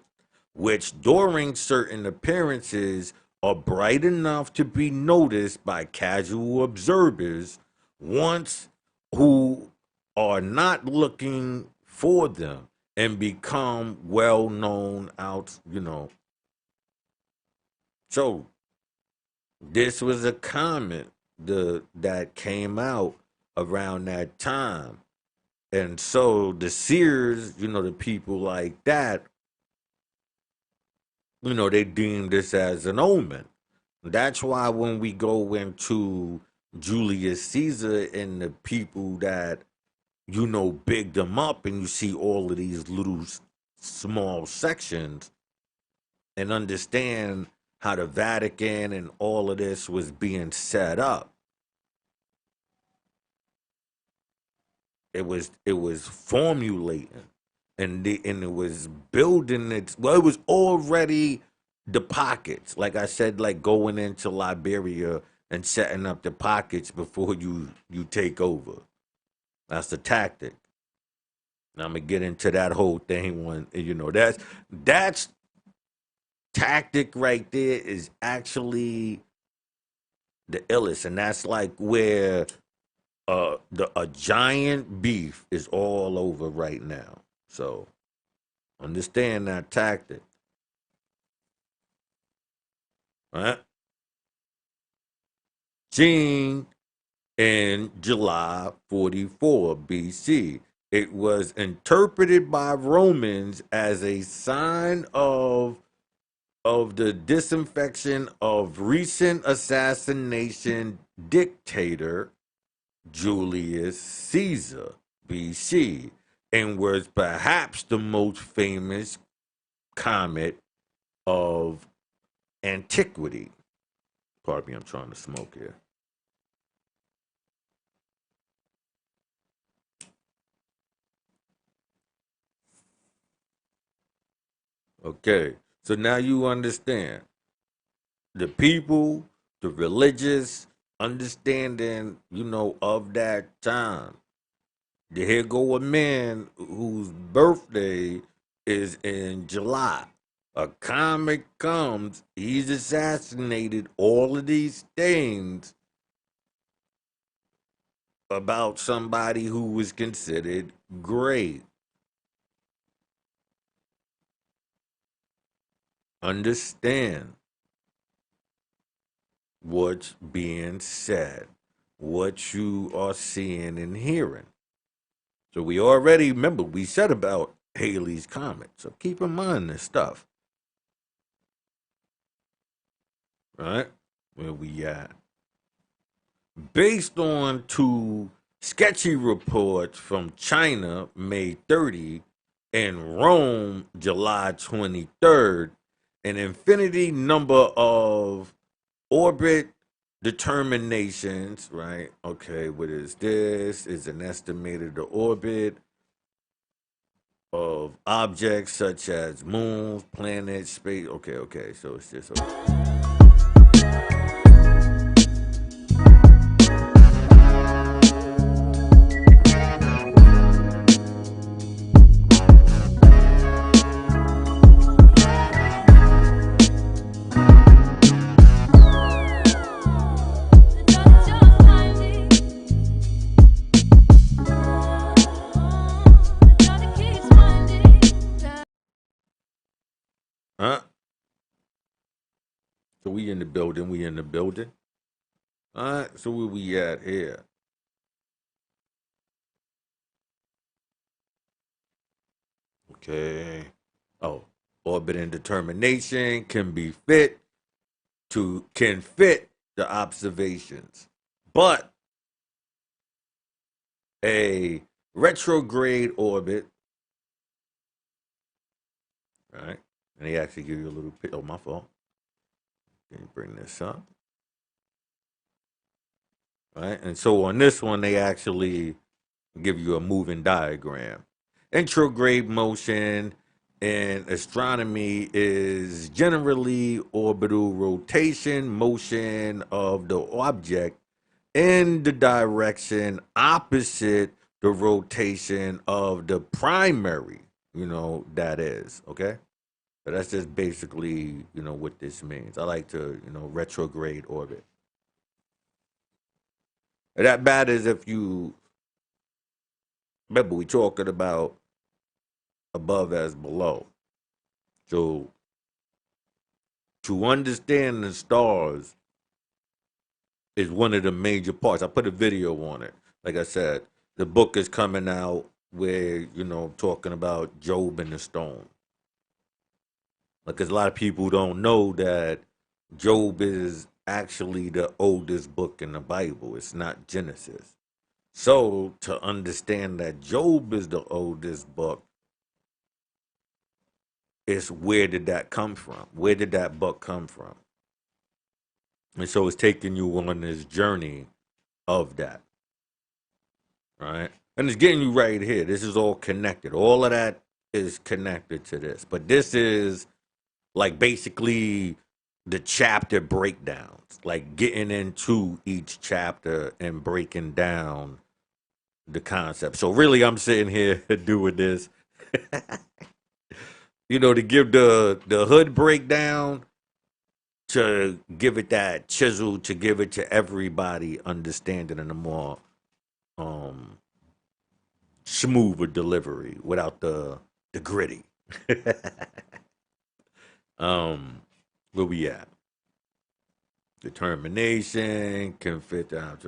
A: which during certain appearances are bright enough to be noticed by casual observers once who are not looking for them and become well known out, So this was a comment that came out around that time. And so the seers, the people like that, they deem this as an omen. That's why when we go into Julius Caesar and the people that, big them up, and you see all of these little small sections, and understand how the Vatican and all of this was being set up. It was formulating, and it was building its. Well, it was already the pockets. Like I said, like going into Liberia and setting up the pockets before you take over. That's the tactic. And I'm gonna get into that whole thing when that's tactic right there is actually the illest, and that's like where a giant beef is all over right now. So understand that tactic, right? Seen in July 44 BC. It was interpreted by Romans as a sign of the disinfection of recent assassination dictator Julius Caesar BC, and was perhaps the most famous comet of antiquity. Pardon me, I'm trying to smoke here. Okay, so now you understand the people, the religious understanding, of that time. Here go a man whose birthday is in July. A comet comes, he's assassinated, all of these things about somebody who was considered great. Understand what's being said, what you are seeing and hearing. So we already remember we said about Haley's Comet. So keep in mind this stuff, right? Where we at? Based on two sketchy reports from China, May 30, and Rome, July 23rd, an infinity number of orbit determinations, right? Okay, what is this? Is an estimated orbit of objects such as moons, planets, space. Okay. So it's just okay. Huh? So we in the building. We in the building. All right. So where we at here? Okay. Oh, orbit and determination can fit the observations, but a retrograde orbit, right? And they actually give you a little Oh, my fault. Can you bring this up? Right? And so on this one, they actually give you a moving diagram. Intrograde motion in astronomy is generally orbital rotation motion of the object in the direction opposite the rotation of the primary, that is, okay? So that's just basically, what this means. I like to, retrograde orbit. That matters if you Remember, we talking about above as below. So to understand the stars is one of the major parts. I put a video on it. Like I said, the book is coming out where, talking about Job and the stone. Because a lot of people don't know that Job is actually the oldest book in the Bible. It's not Genesis. So to understand that Job is the oldest book, is where did that come from? Where did that book come from? And so it's taking you on this journey of that, right? And it's getting you right here. This is all connected. All of that is connected to this. But this is like basically the chapter breakdowns, like getting into each chapter and breaking down the concept. So really, I'm sitting here doing this, to give the hood breakdown, to give it that chisel, to give it to everybody understanding in a more um smoother delivery without the gritty. Where we at? Determination can fit out.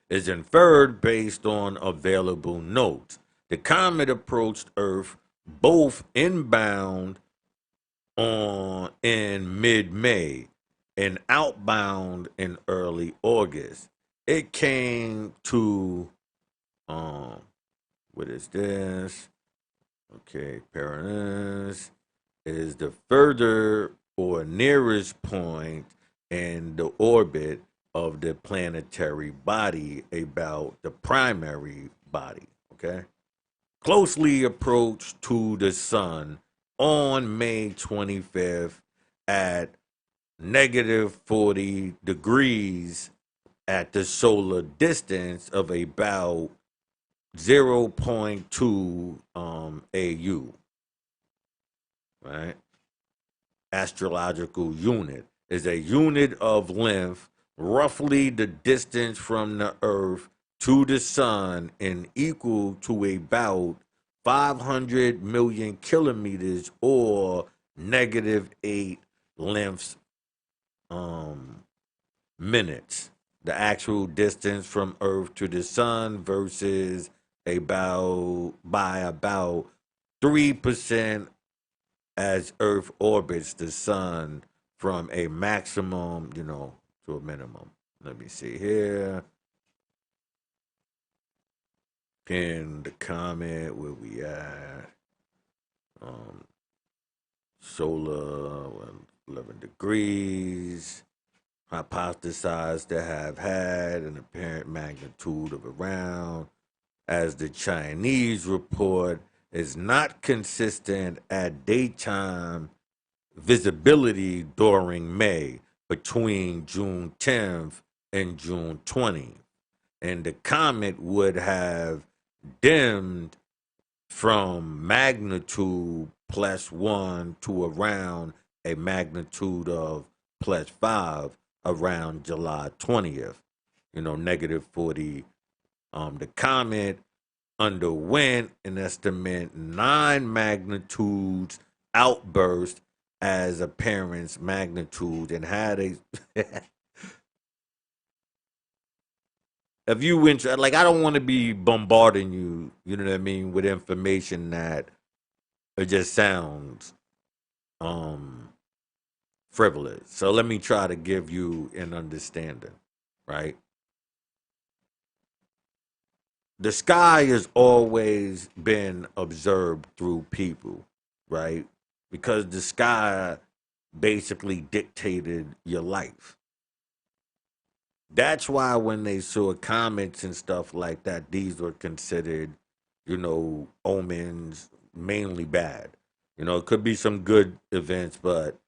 A: Is inferred based on available notes. The comet approached Earth both inbound in mid-May and outbound in early August. It came to what is this? Okay, Paranus is the further or nearest point in the orbit of the planetary body about the primary body. Okay, closely approached to the sun on May 25th at negative 40 degrees at the solar distance of about 0.2 AU, right? Astrological unit is a unit of length, roughly the distance from the Earth to the Sun, and equal to about 500 million kilometers or -8 lengths minutes. The actual distance from Earth to the Sun versus about 3% as Earth orbits the Sun from a maximum, to a minimum. Let me see here. Pin the comment where we at. Solar 11 degrees. Hypothesized to have had an apparent magnitude of around, as the Chinese report, is not consistent at daytime visibility during May between June 10th and June 20th. And the comet would have dimmed from magnitude +1 to around a magnitude of +5 around July 20th, -40. The comet underwent an estimate 9 magnitudes outburst as apparent magnitude and had a if you went like I don't want to be bombarding you, you know what I mean, with information that it just sounds um frivolous. So let me try to give you an understanding, right? The sky has always been observed through people, right? Because the sky basically dictated your life. That's why when they saw comets and stuff like that, these were considered, omens, mainly bad. It could be some good events, but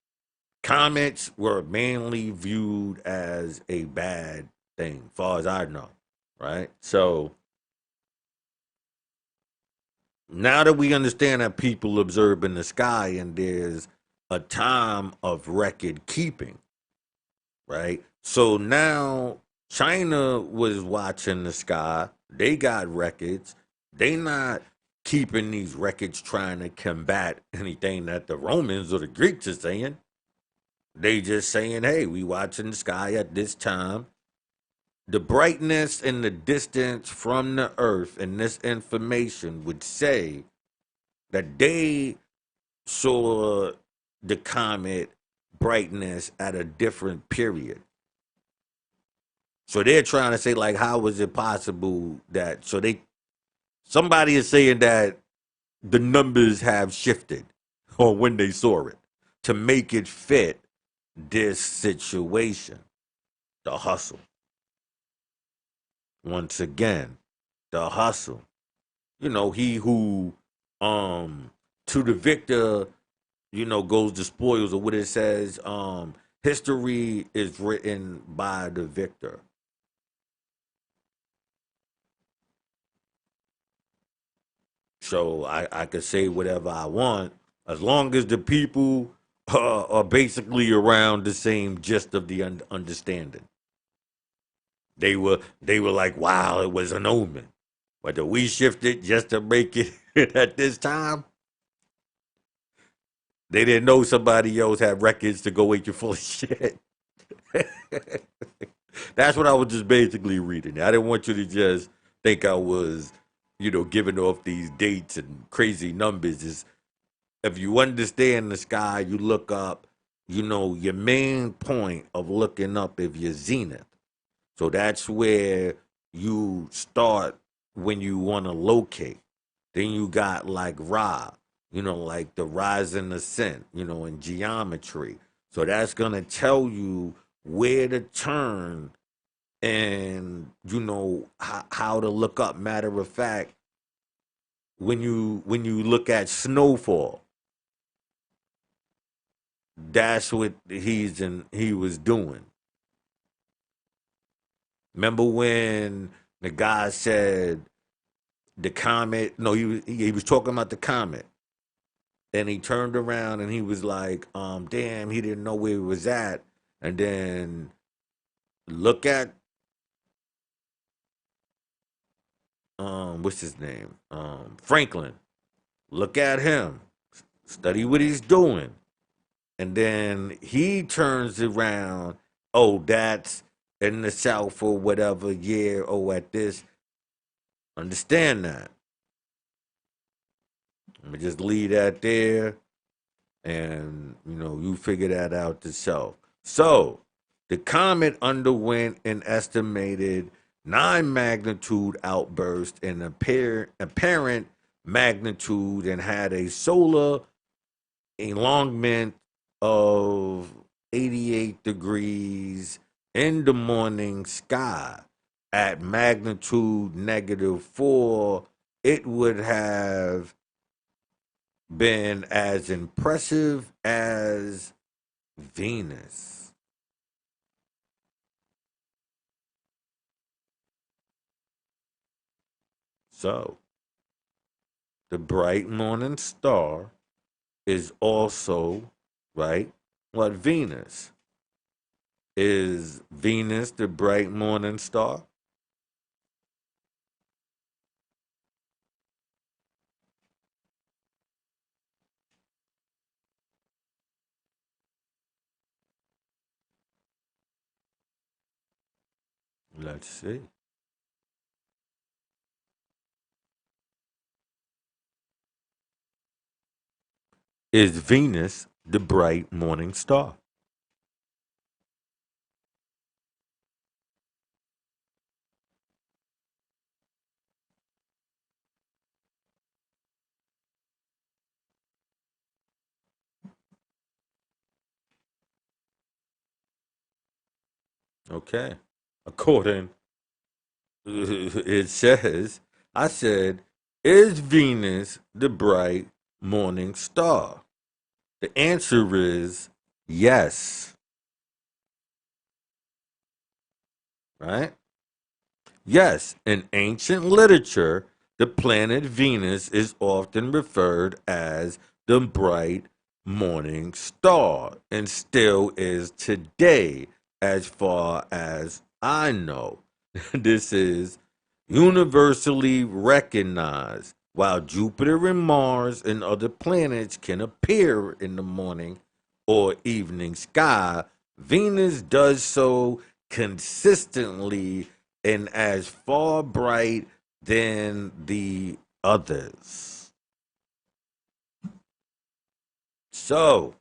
A: comets were mainly viewed as a bad thing, far as I know, right? So now that we understand that people observe in the sky and there's a time of record keeping, right? So now China was watching the sky They got records. They not keeping these records trying to combat anything that the Romans or the Greeks are saying. They just saying, hey, we watching the sky at this time. The brightness and the distance from the earth and this information would say that they saw the comet brightness at a different period. So they're trying to say, like, how was it possible that somebody is saying that the numbers have shifted or when they saw it to make it fit this situation. The hustle. Once again, the hustle. He who to the victor, goes the spoils, or what it says, history is written by the victor. So I could say whatever I want as long as the people are basically around the same gist of the understanding. They were like, wow, it was an omen. Whether we shifted just to make it at this time, they didn't know somebody else had records to go eat you full of shit. That's what I was just basically reading. I didn't want you to just think I was, giving off these dates and crazy numbers. Is if you understand the sky, you look up, your main point of looking up is your zenith. So that's where you start when you want to locate. Then you got like Ra, like the rise and ascent, in geometry. So that's gonna tell you where to turn and how to look up. Matter of fact, when you look at snowfall, that's what he was doing. Remember when the guy said the comet? No, he was talking about the comet. Then he turned around and he was like, damn, he didn't know where he was at. And then look at what's his name? Franklin. Look at him. Study what he's doing. And then he turns around, oh, that's in the South or whatever year, or at this. Understand that. Let me just leave that there, and you figure that out yourself. So the comet underwent an estimated 9 magnitude outburst in apparent magnitude and had a solar elongament of 88 degrees in the morning sky. At magnitude -4, it would have been as impressive as Venus. So, the bright morning star is also, right? What Venus? Is Venus the bright morning star? Let's see. Is Venus the bright morning star? Okay. According, it says, I said, is Venus the bright morning star? The answer is yes, right? Yes, in ancient literature, the planet Venus is often referred as the bright morning star and still is today, as far as I know. This is universally recognized. While Jupiter and Mars and other planets can appear in the morning or evening sky, Venus does so consistently and as far bright than the others. So,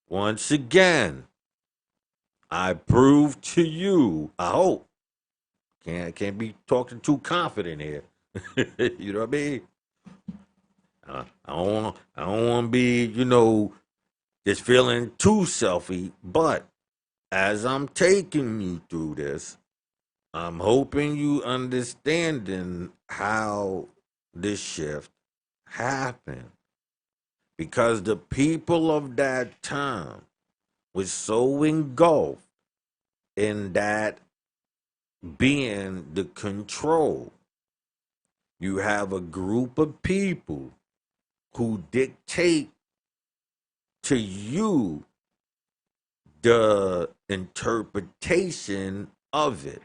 A: once again, I prove to you, I hope, can't be talking too confident here. You know what I mean? I don't want to be, just feeling too selfie. But as I'm taking you through this, I'm hoping you understanding how this shift happened because the people of that time was so engulfed in that being the control. You have a group of people who dictate to you the interpretation of it.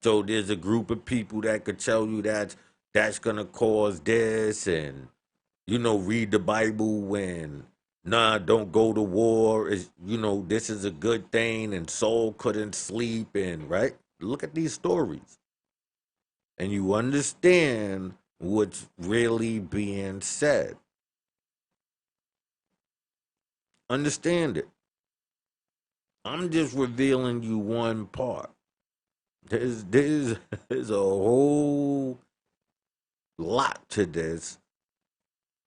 A: So there's a group of people that could tell you that that's gonna cause this, and read the Bible when nah, don't go to war. Is this is a good thing, and Saul couldn't sleep, and right. Look at these stories, and you understand what's really being said. Understand it. I'm just revealing you one part. There's there's a whole lot to this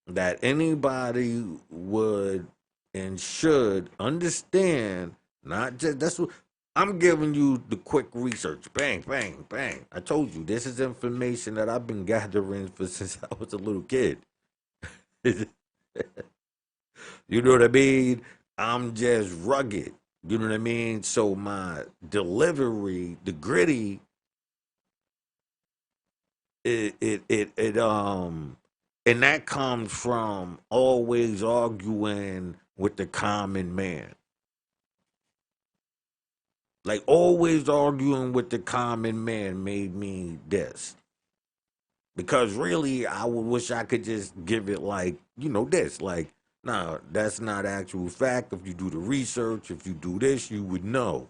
A: that anybody would and should understand. Not just that's what I'm giving you the quick research. Bang, bang, bang. I told you this is information that I've been gathering for since I was a little kid. You know what I mean? I'm just rugged. You know what I mean? So my delivery, the gritty, it and that comes from always arguing with the common man. Like always arguing with the common man made me this. Because really I would wish I could just give it like, this. Like, nah, that's not actual fact. If you do the research, if you do this, you would know.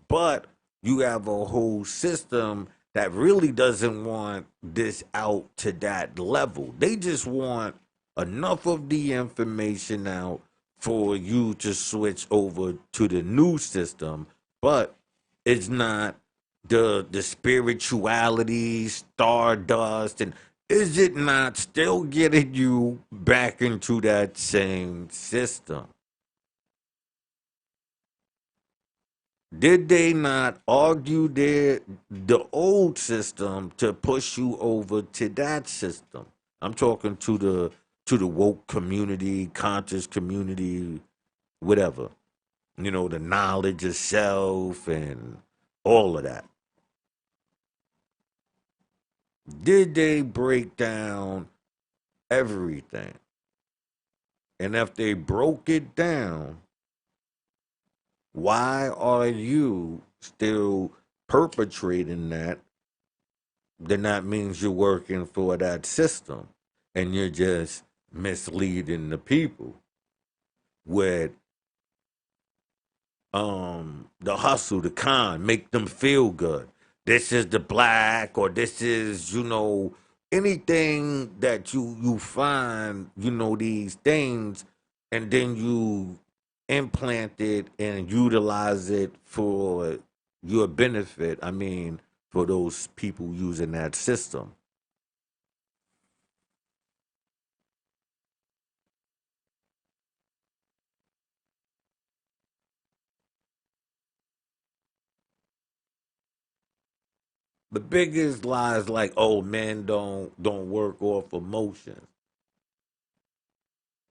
A: But you have a whole system that really doesn't want this out to that level. They just want enough of the information out for you to switch over to the new system, but it's not the spirituality, stardust, and is it not still getting you back into that same system? Did they not argue the old system to push you over to that system? I'm talking to the woke community, conscious community, whatever. The knowledge of self and all of that. Did they break down everything? And if they broke it down, why are you still perpetrating that? Then that means you're working for that system and you're just misleading the people with the hustle, the con, make them feel good. This is the black, or this is, anything that you find, these things, and then you implant it and utilize it for your benefit. I mean, for those people using that system. The biggest lies like, oh, men don't work off emotions.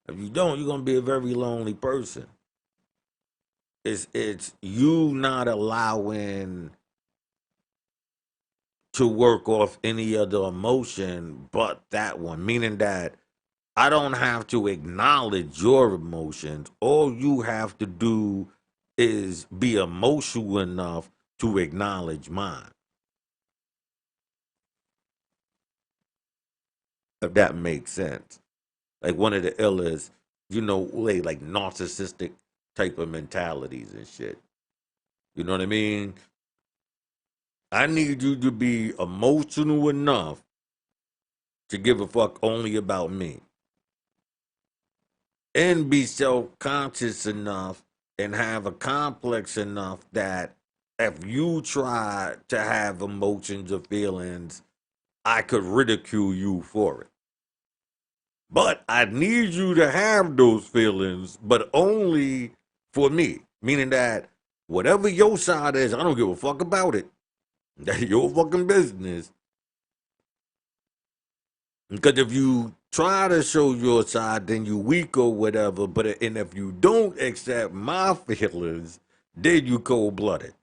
A: If you don't, you're gonna be a very lonely person. It's you not allowing to work off any other emotion but that one. Meaning that I don't have to acknowledge your emotions. All you have to do is be emotional enough to acknowledge mine. If that makes sense. Like one of the illest, like narcissistic type of mentalities and shit. You know what I mean? I need you to be emotional enough to give a fuck only about me. And be self conscious enough and have a complex enough that if you try to have emotions or feelings, I could ridicule you for it. But I need you to have those feelings, but only for me. Meaning that whatever your side is, I don't give a fuck about it. That's your fucking business. Because if you try to show your side, then you weak or whatever. And if you don't accept my feelings, then you cold blooded.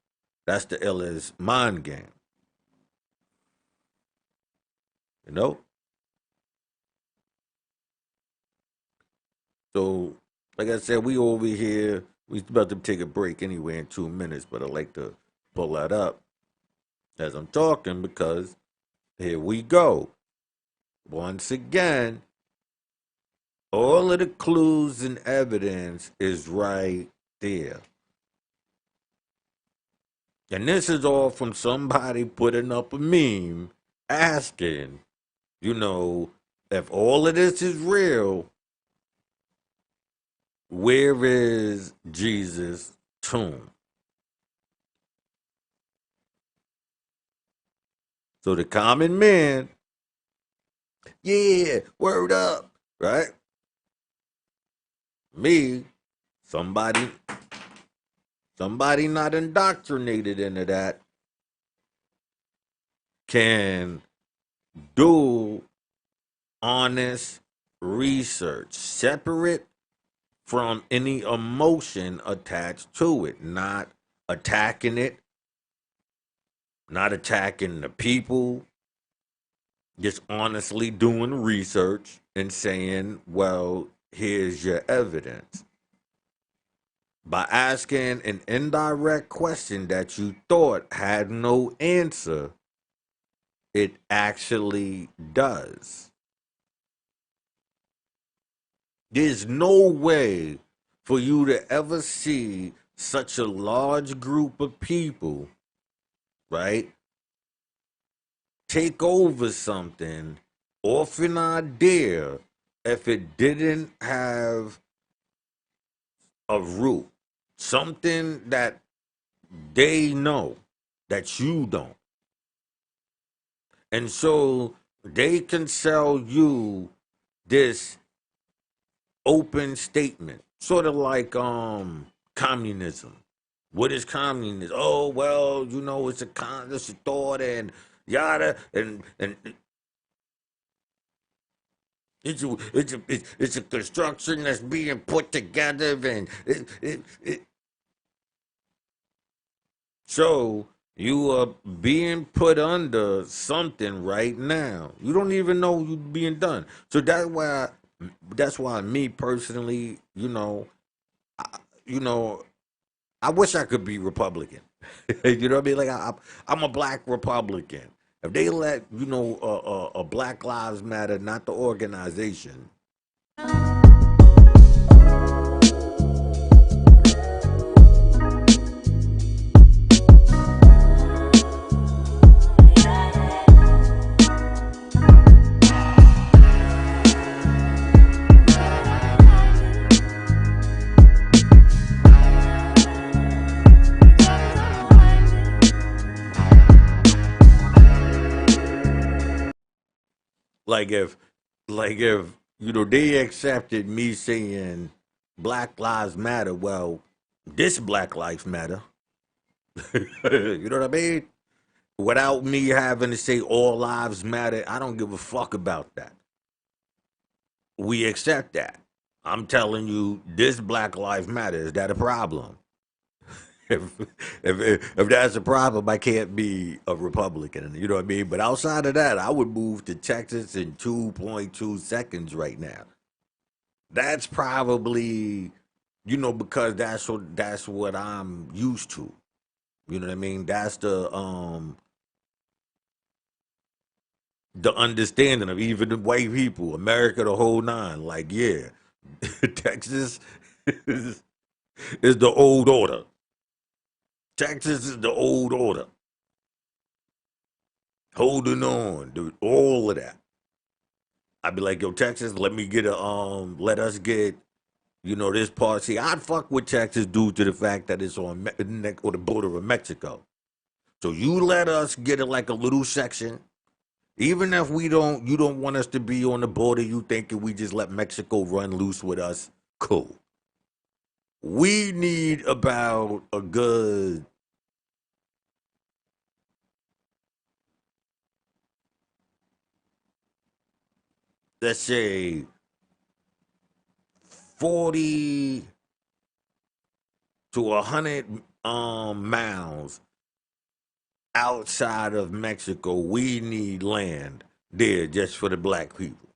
A: That's the illest mind game. You know? So, like I said, we over here. We about to take a break anyway in 2 minutes, but I like to pull that up as I'm talking because here we go. Once again, all of the clues and evidence is right there. And this is all from somebody putting up a meme asking, you know, if all of this is real, where is Jesus' tomb? So the common man, yeah, word up, right? Me, somebody, somebody not indoctrinated into that can do honest research, separate from any emotion attached to it, not attacking it, not attacking the people, just honestly doing research and saying, well, here's your evidence. By asking an indirect question that you thought had no answer, it actually does. There's no way for you to ever see such a large group of people, right, take over something off an idea if it didn't have a root, something that they know that you don't. And so they can sell you this open statement, sort of like communism. What is communism? Oh well, it's a thought and yada and it's a construction that's being put together and so you are being put under something right now. You don't even know you're being done. So that's why me personally, you know, I wish I could be Republican. You know what I mean? Like I'm a black Republican. If they let a Black Lives Matter, not the organization, like if they accepted me saying Black Lives Matter, well, this Black Lives Matter. You know what I mean? Without me having to say all lives matter, I don't give a fuck about that. We accept that. I'm telling you, this Black Lives Matter. Is that a problem? If if that's a problem, I can't be a Republican. You know what I mean? But outside of that, I would move to Texas in 2.2 seconds right now. That's probably because that's what I'm used to. You know what I mean? That's the understanding of even the white people, America, the whole nine. Like, yeah, Texas is, is the old order. Texas is the old order. Holding on, dude, all of that. I'd be like, yo, Texas, let us get, this part. See, I'd fuck with Texas due to the fact that it's on or the border of Mexico. So you let us get it like a little section. Even if you don't want us to be on the border, you thinking we just let Mexico run loose with us, cool. We need about a good, let's say, 40 to 100 miles outside of Mexico. We need land there just for the black people.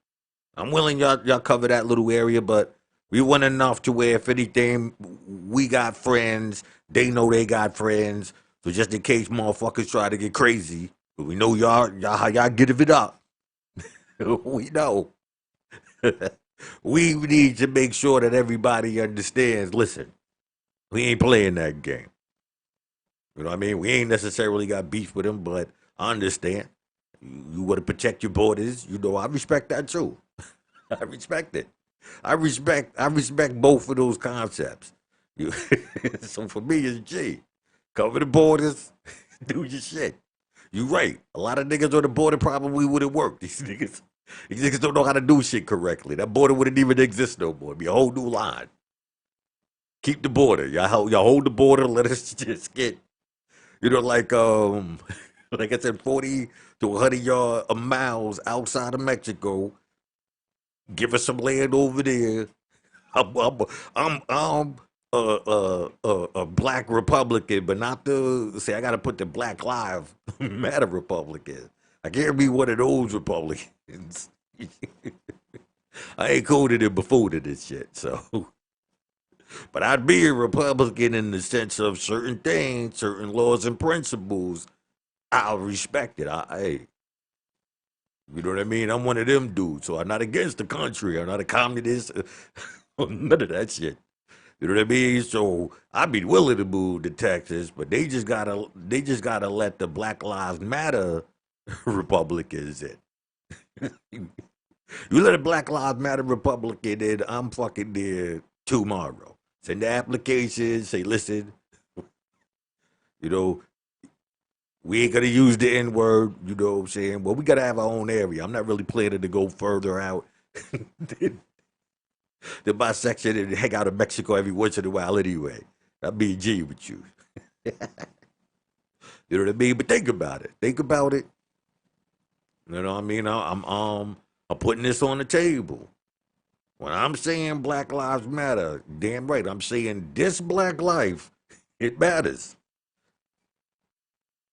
A: I'm willing y'all cover that little area, but we want enough to where if anything, we got friends. They know they got friends. So just in case motherfuckers try to get crazy, we know y'all how y'all give it up. We know. We need to make sure that everybody understands. Listen, we ain't playing that game. You know what I mean? We ain't necessarily got beef with them, but I understand. You want to protect your borders. I respect that too. I respect it. I respect both of those concepts. You, so for me, it's G. Cover the borders, do your shit. You right. A lot of niggas on the border probably wouldn't work. These niggas don't know how to do shit correctly. That border wouldn't even exist no more. It'd be a whole new line. Keep the border. Y'all hold the border. Let us just get, like like I said, 40 to 100 miles outside of Mexico. Give us some land over there. I'm I'm I'm a black Republican, but not the say. I got to put the Black Lives Matter Republican. I can't be one of those Republicans. I ain't coded and before this shit. So, but I'd be a Republican in the sense of certain things, certain laws and principles. I'll respect it. Hey, you know what I mean? I'm one of them dudes. So I'm not against the country. I'm not a communist. None of that shit. You know what I mean? So I'd be willing to move to Texas, but they just gotta let the Black Lives Matter Republicans in. You let a Black Lives Matter Republican in, I'm fucking there tomorrow. Send the application, say, listen, you know, we ain't gonna use the N word, you know what I'm saying? Well, we gotta have our own area. I'm not really planning to go further out than my section and hang out in Mexico every once in a while anyway. I'm being G with you. You know what I mean? But think about it. Think about it. You know what I mean? I'm putting this on the table. When I'm saying Black Lives Matter, damn right, I'm saying this black life, it matters.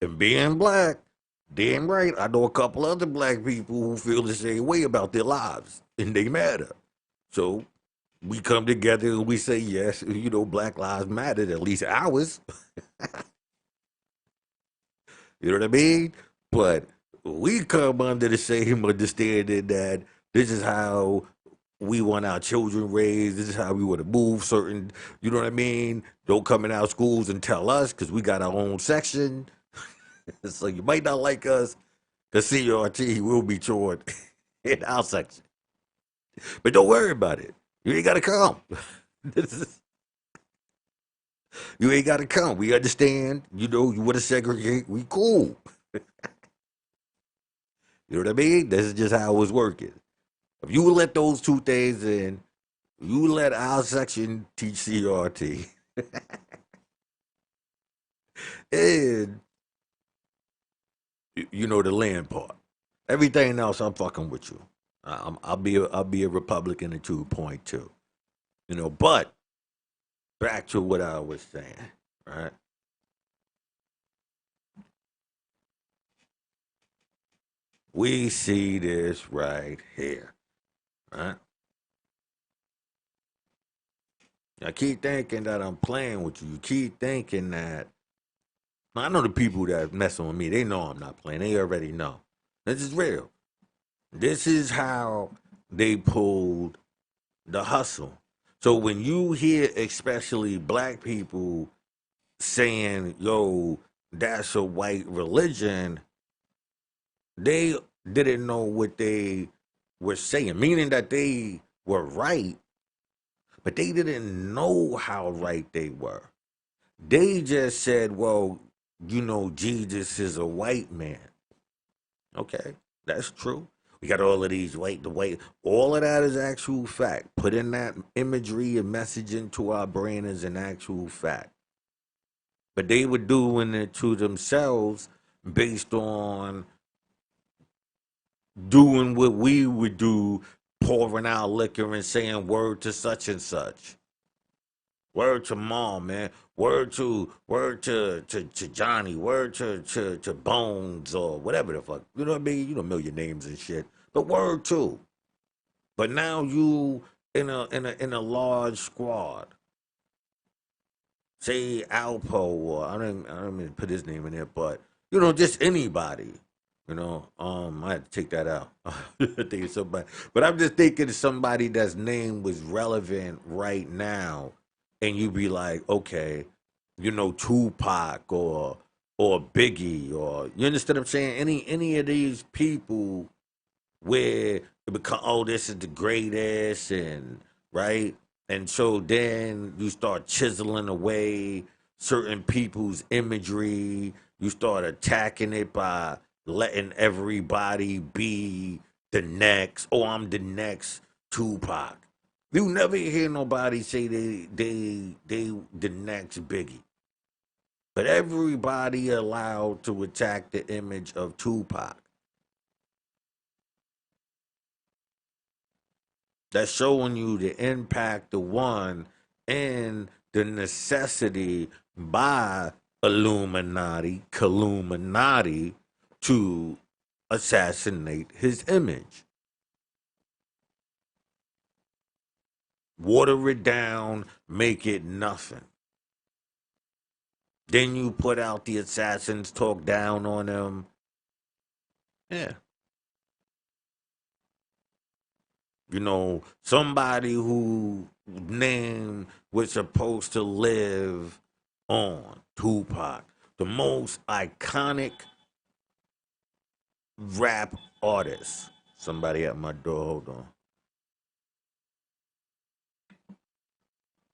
A: And being black, damn right, I know a couple other black people who feel the same way about their lives, and they matter. So we come together and we say, yes, Black Lives Matter, at least ours. You know what I mean? But we come under the same understanding that this is how we want our children raised. This is how we want to move certain, you know what I mean? Don't come in our schools and tell us because we got our own section. So you might not like us because CRT will be toward in our section. But don't worry about it. You ain't got to come. This is, you ain't got to come. We understand. You want to segregate. We cool. You know what I mean? This is just how it's working. If you let those two things in, you let our section teach CRT, and the land part. Everything else, I'm fucking with you. I'll be a Republican in 2.2. But back to what I was saying. Right? We see this right here. Right? I keep thinking that I'm playing with you. You keep thinking that. I know the people that messing with me. They know I'm not playing. They already know. This is real. This is how they pulled the hustle. So when you hear, especially black people saying, "Yo, that's a white religion," they didn't know what they were saying, meaning that they were right, but they didn't know how right they were. They just said, well, Jesus is a white man. Okay, that's true. We got all of these all of that is actual fact. Putting that imagery and message into our brain is an actual fact. But they were doing it to themselves based on doing what we would do, pouring out liquor and saying word to such and such. Word to mom, man. Word to Johnny. Word to Bones or whatever the fuck. You know what I mean? You know a million names and shit. But word too. But now you in a large squad. Say Alpo or I don't mean to put his name in there, but just anybody. I had to take that out. I think it's somebody, but I'm just thinking of somebody that's name was relevant right now, and you be like, okay, Tupac or Biggie or you understand what I'm saying? Any of these people where it become, oh, this is the greatest, and right, and so then you start chiseling away certain people's imagery. You start attacking it by letting everybody be the next. Oh, I'm the next Tupac. You never hear nobody say they the next Biggie. But everybody allowed to attack the image of Tupac. That's showing you the impact of one and the necessity by Illuminati to assassinate his image. Water it down, make it nothing. Then you put out the assassins, talk down on them. Yeah. Somebody who name was supposed to live on, Tupac, the most iconic rap artist. Somebody at my door, hold on.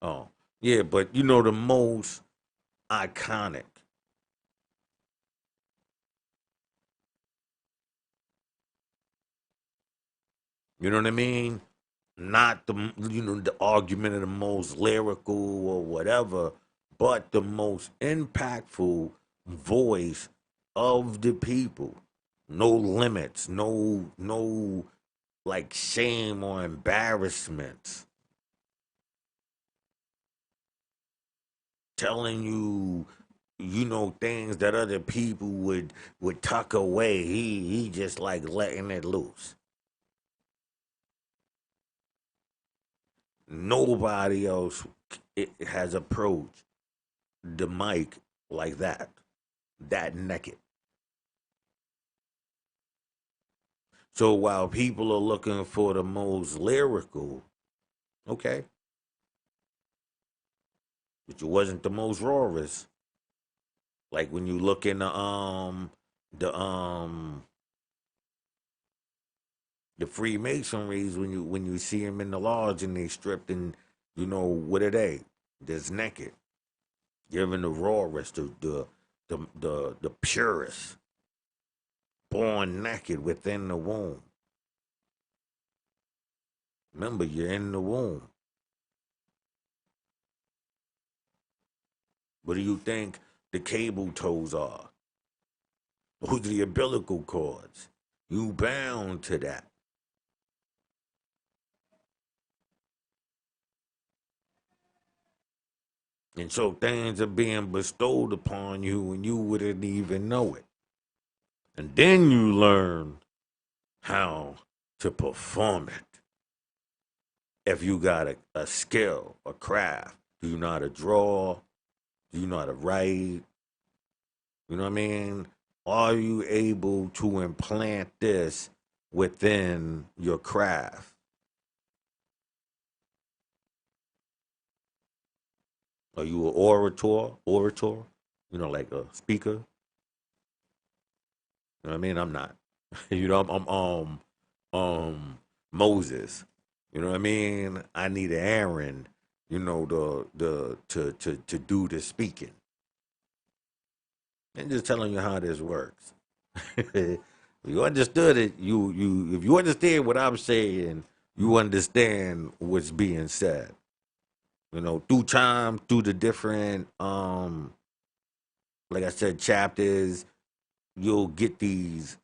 A: Oh, yeah, but the most iconic. You know what I mean? Not the argument of the most lyrical or whatever, but the most impactful voice of the people. No limits, no like shame or embarrassments. Telling you, things that other people would tuck away. He just like letting it loose. Nobody else has approached the mic like that naked. So while people are looking for the most lyrical, okay, but you wasn't the most rawest. Like when you look in the the Freemasonries, when you see them in the lodge and they stripped, and what are they? Just naked, giving the rawest, the purest, born naked within the womb. Remember, you're in the womb. What do you think the cable toes are? Those are the umbilical cords. You bound to that. And so things are being bestowed upon you and you wouldn't even know it. And then you learn how to perform it. if you got a skill, a craft, do you know how to draw? Do you know how to write? You know what I mean? Are you able to implant this within your craft? Are you an orator? Orator? You know, like a speaker? You know what I mean? I'm not. You know, Moses. You know what I mean? I need Aaron, you know, to do the speaking. And just telling you how this works. If you understood it, you if you understand what I'm saying, you understand what's being said. You know, through time, through the different like I said, chapters, you'll get these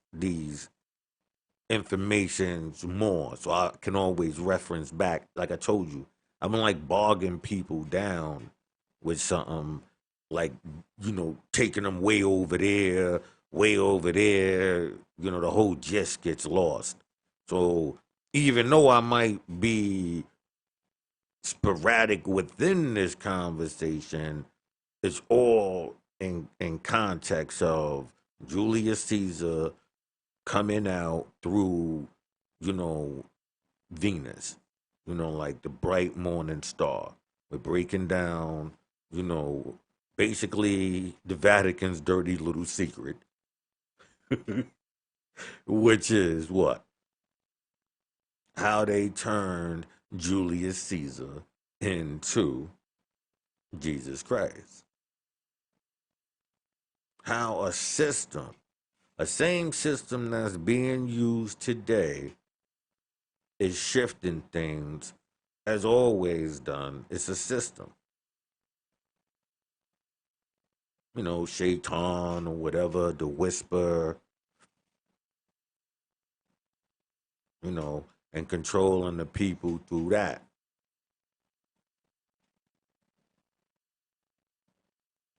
A: informations more. So I can always reference back. Like I told you, I'm like bogging people down with something like, you know, taking them way over there, way over there. You know, the whole gist gets lost. So even though I might be sporadic within this conversation, it's all in context of Julius Caesar coming out through, you know, Venus, you know, like the bright morning star. We're breaking down, you know, basically the Vatican's dirty little secret, which is what? How they turned Julius Caesar into Jesus Christ. How a same system that's being used today, is shifting things as always done. It's a system. You know, Shaitan or whatever, the whisper, you know, and controlling the people through that.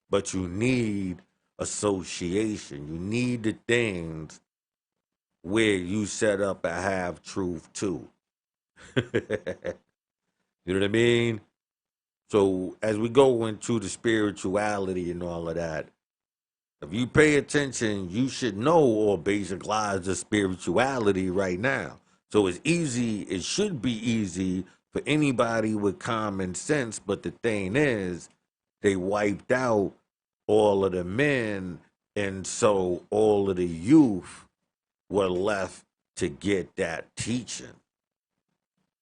A: But you need association. You need the things where you set up a half truth too. You know what I mean? So as we go into the spirituality and all of that, if you pay attention, you should know all basic lies of spirituality right now. So it's easy, it should be easy for anybody with common sense. But the thing is, they wiped out all of the men. And so all of the youth were left to get that teaching.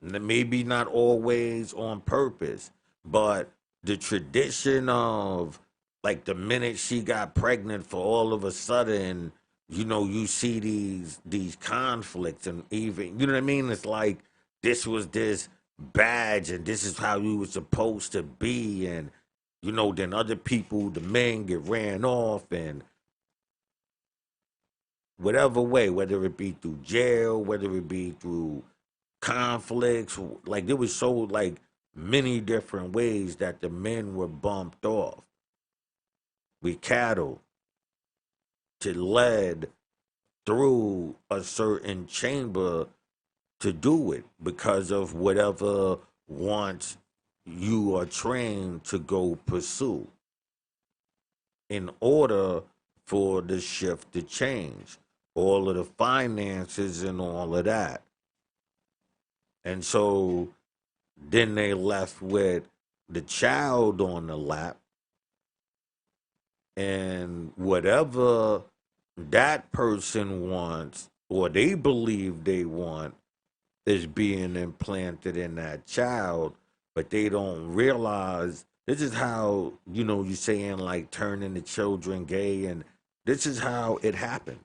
A: Maybe not always on purpose, but the tradition of like the minute she got pregnant, for all of a sudden, you know, you see these conflicts, and even, you know what I mean? It's like this was this badge and this is how you were supposed to be, and you know, then other people, the men get ran off, and whatever way, whether it be through jail, whether it be through conflicts, like there was so like many different ways that the men were bumped off with cattle to lead through a certain chamber to do it because of whatever wants you are trained to go pursue in order for the shift to change all of the finances and all of that. And so then they left with the child on the lap, and whatever that person wants or they believe they want is being implanted in that child, but they don't realize this is how, you know, you're saying like turning the children gay, and this is how it happened.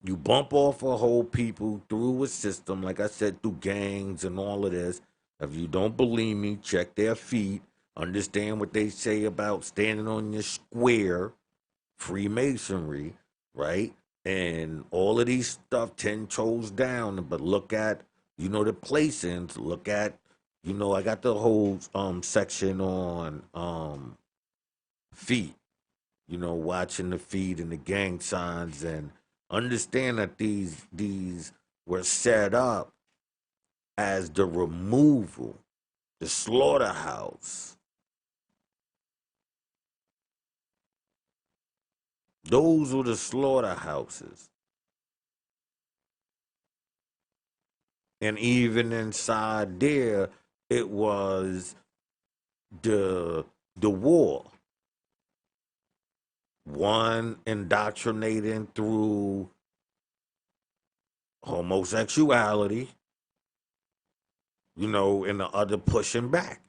A: You bump off a whole people through a system, like I said, through gangs and all of this. If you don't believe me, check their feet. Understand what they say about standing on your square, Freemasonry, right? And all of these stuff 10 toes down. But look at, you know, the placings. Look at, you know, I got the whole section on feet, you know, watching the feet and the gang signs, and understand that these were set up as the removal, the slaughterhouse. Those were the slaughterhouses. And even inside there, it was the war. One indoctrinating through homosexuality, and the other pushing back.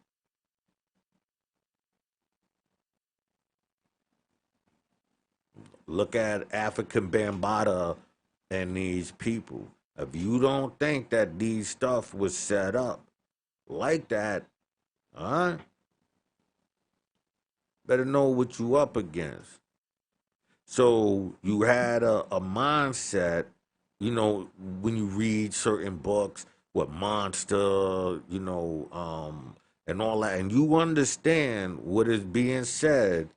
A: Look at African Bambaataa and these people. If you don't think that these stuff was set up like that, all right, better know what you up against. So you had a mindset, when you read certain books, what monster, and all that, and you understand what is being said,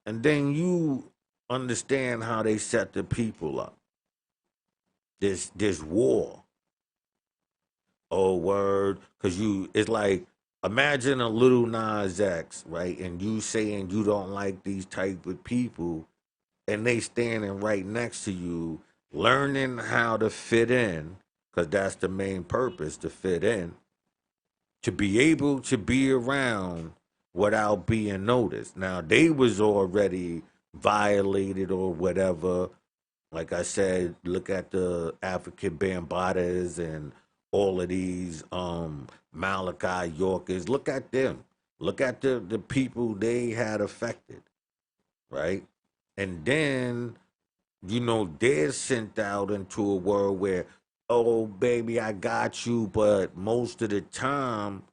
A: and then you understand how they set the people up. This war. Oh word, because it's like imagine a little Nas X, right? And you saying you don't like these type of people, and they standing right next to you, learning how to fit in, because that's the main purpose, to fit in, to be able to be around without being noticed. Now they was already violated or whatever. Like I said, look at the African Bambatas and all of these Malachi Yorkers. Look at them. Look at the people they had affected, right? And then, they're sent out into a world where, oh, baby, I got you. But most of the time,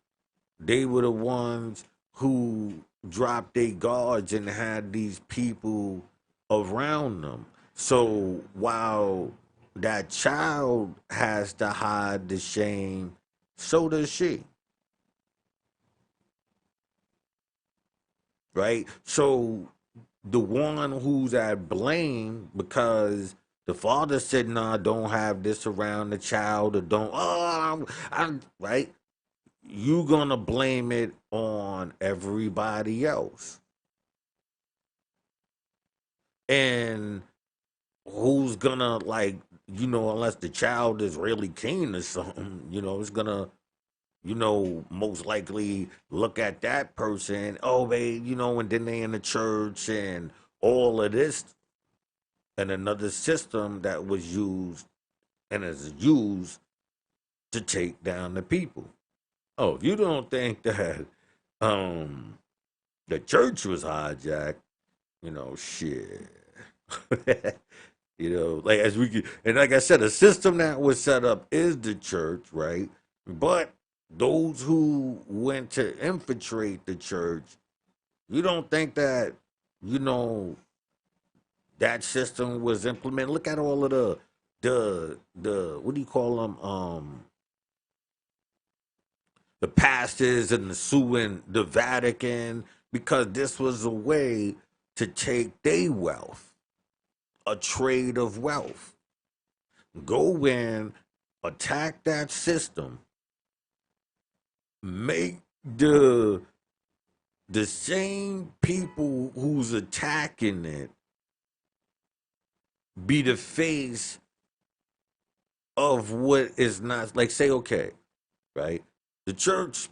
A: they were the ones who dropped their guards and had these people around them. So while that child has to hide the shame, so does she, right? So the one who's at blame because the father said, "Nah, don't have this around the child," or don't. Oh, I'm right. You gonna blame it on everybody else, and who's gonna unless the child is really keen or something, it's gonna most likely look at that person. Oh, and then they in the church and all of this and another system that was used and is used to take down the people. Oh, if you don't think that um the church was hijacked, shit. Like as we and like I said, a system that was set up is the church, right? But those who went to infiltrate the church, you don't think that, you know, that system was implemented. Look at all of the what do you call them? The pastors and the suing the Vatican because this was a way to take their wealth, a trade of wealth. Go in, attack that system, make the the same people who's attacking it be the face of what is not like say okay, right? The church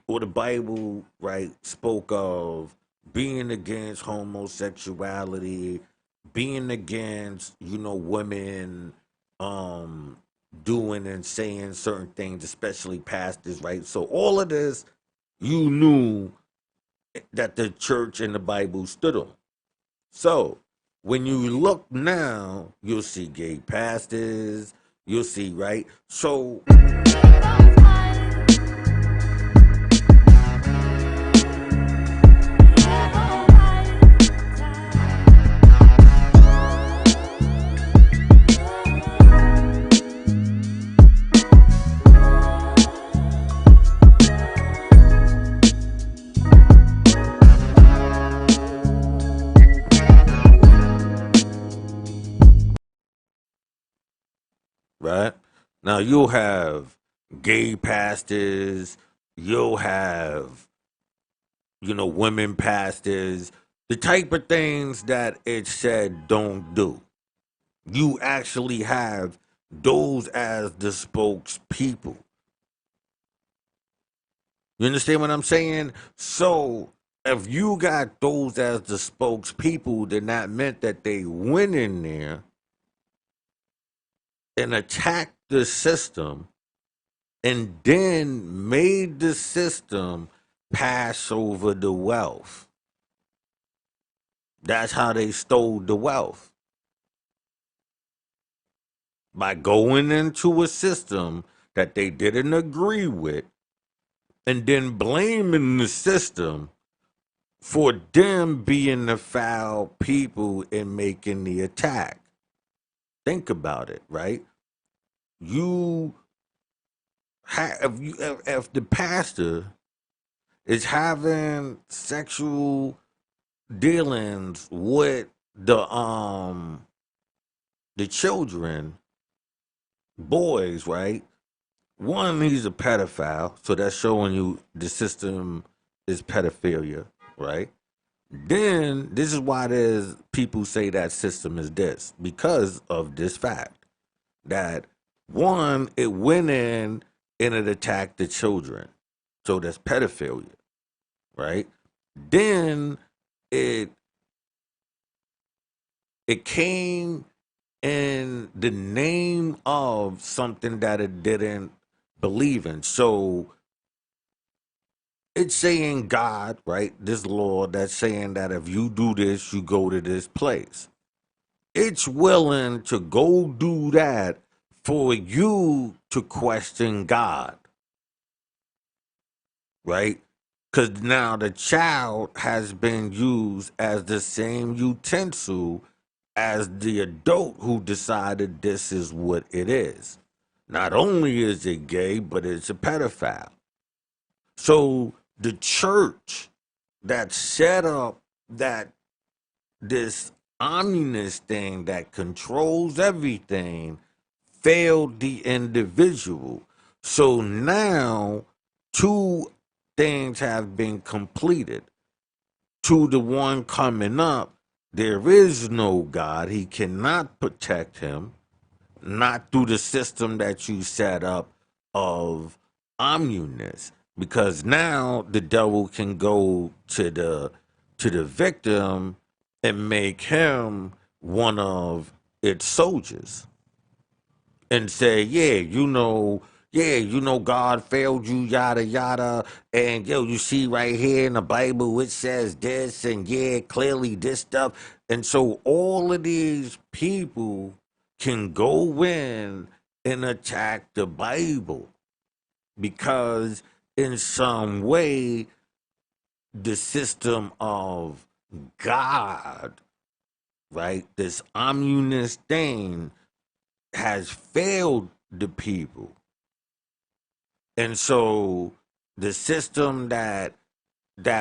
A: or the Bible, right, spoke of being against homosexuality, being against, women doing and saying certain things, especially pastors, right? So all of this you knew that the church and the Bible stood on. So when you look now, you'll see gay pastors, you'll see, right? So right? Now you'll have gay pastors, you'll have, women pastors, the type of things that it said don't do. You actually have those as the spokespeople. You understand what I'm saying? So if you got those as the spokespeople, then that meant that they went in there and attacked the system and then made the system pass over the wealth. That's how they stole the wealth. By going into a system that they didn't agree with and then blaming the system for them being the foul people and making the attack. Think about it, right? You if the pastor is having sexual dealings with the children, boys, right? One, he's a pedophile, so that's showing you the system is pedophilia, right? Then this is why there's people say that system is this because of this fact that one, it went in and it attacked the children, so that's pedophilia, right? Then it it came in the name of something that it didn't believe in. So it's saying God, right? This law that's saying that if you do this, you go to this place. It's willing to go do that for you to question God, right? Because now the child has been used as the same utensil as the adult who decided this is what it is. Not only is it gay, but it's a pedophile. So the church that set up that this omniness thing that controls everything failed the individual. So now two things have been completed. To the one coming up, there is no God. He cannot protect him, not through the system that you set up of omniness. Because now the devil can go to the victim and make him one of its soldiers and say, God failed you, yada yada, and you see right here in the Bible it says this, and clearly this stuff, and so all of these people can go in and attack the Bible because in some way the system of God, right, this omniness thing has failed the people. And so the system that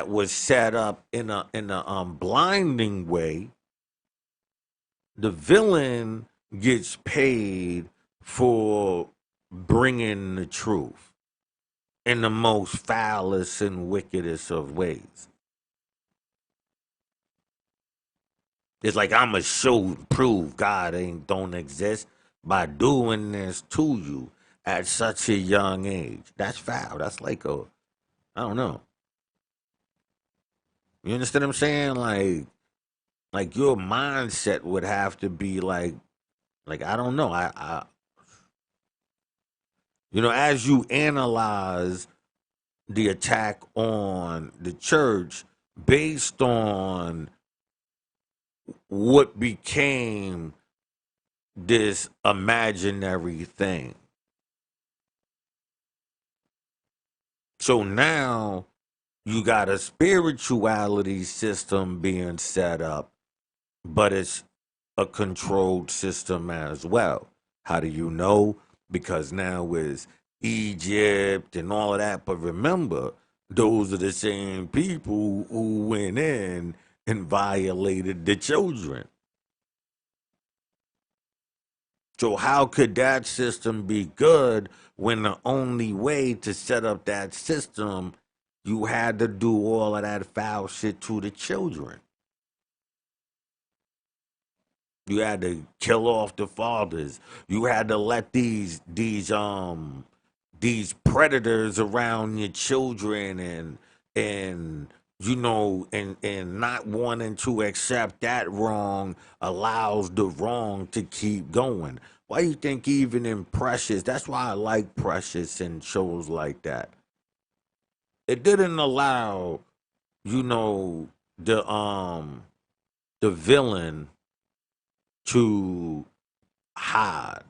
A: was set up in a blinding way, the villain gets paid for bringing the truth in the most foulest and wickedest of ways. It's like I'm gonna prove God ain't don't exist by doing this to you at such a young age. That's foul. That's like I don't know. You understand what I'm saying? Like your mindset would have to be like I don't know. As you analyze the attack on the church based on what became this imaginary thing. So now you got a spirituality system being set up, but it's a controlled system as well. How do you know? Because now it's Egypt and all of that. But remember, those are the same people who went in and violated the children. So how could that system be good when the only way to set up that system, you had to do all of that foul shit to the children? You had to kill off the fathers. You had to let these predators around your children, and and not wanting to accept that wrong allows the wrong to keep going. Why you think even in Precious, that's why I like Precious and shows like that. It didn't allow, you know, the villain to hide.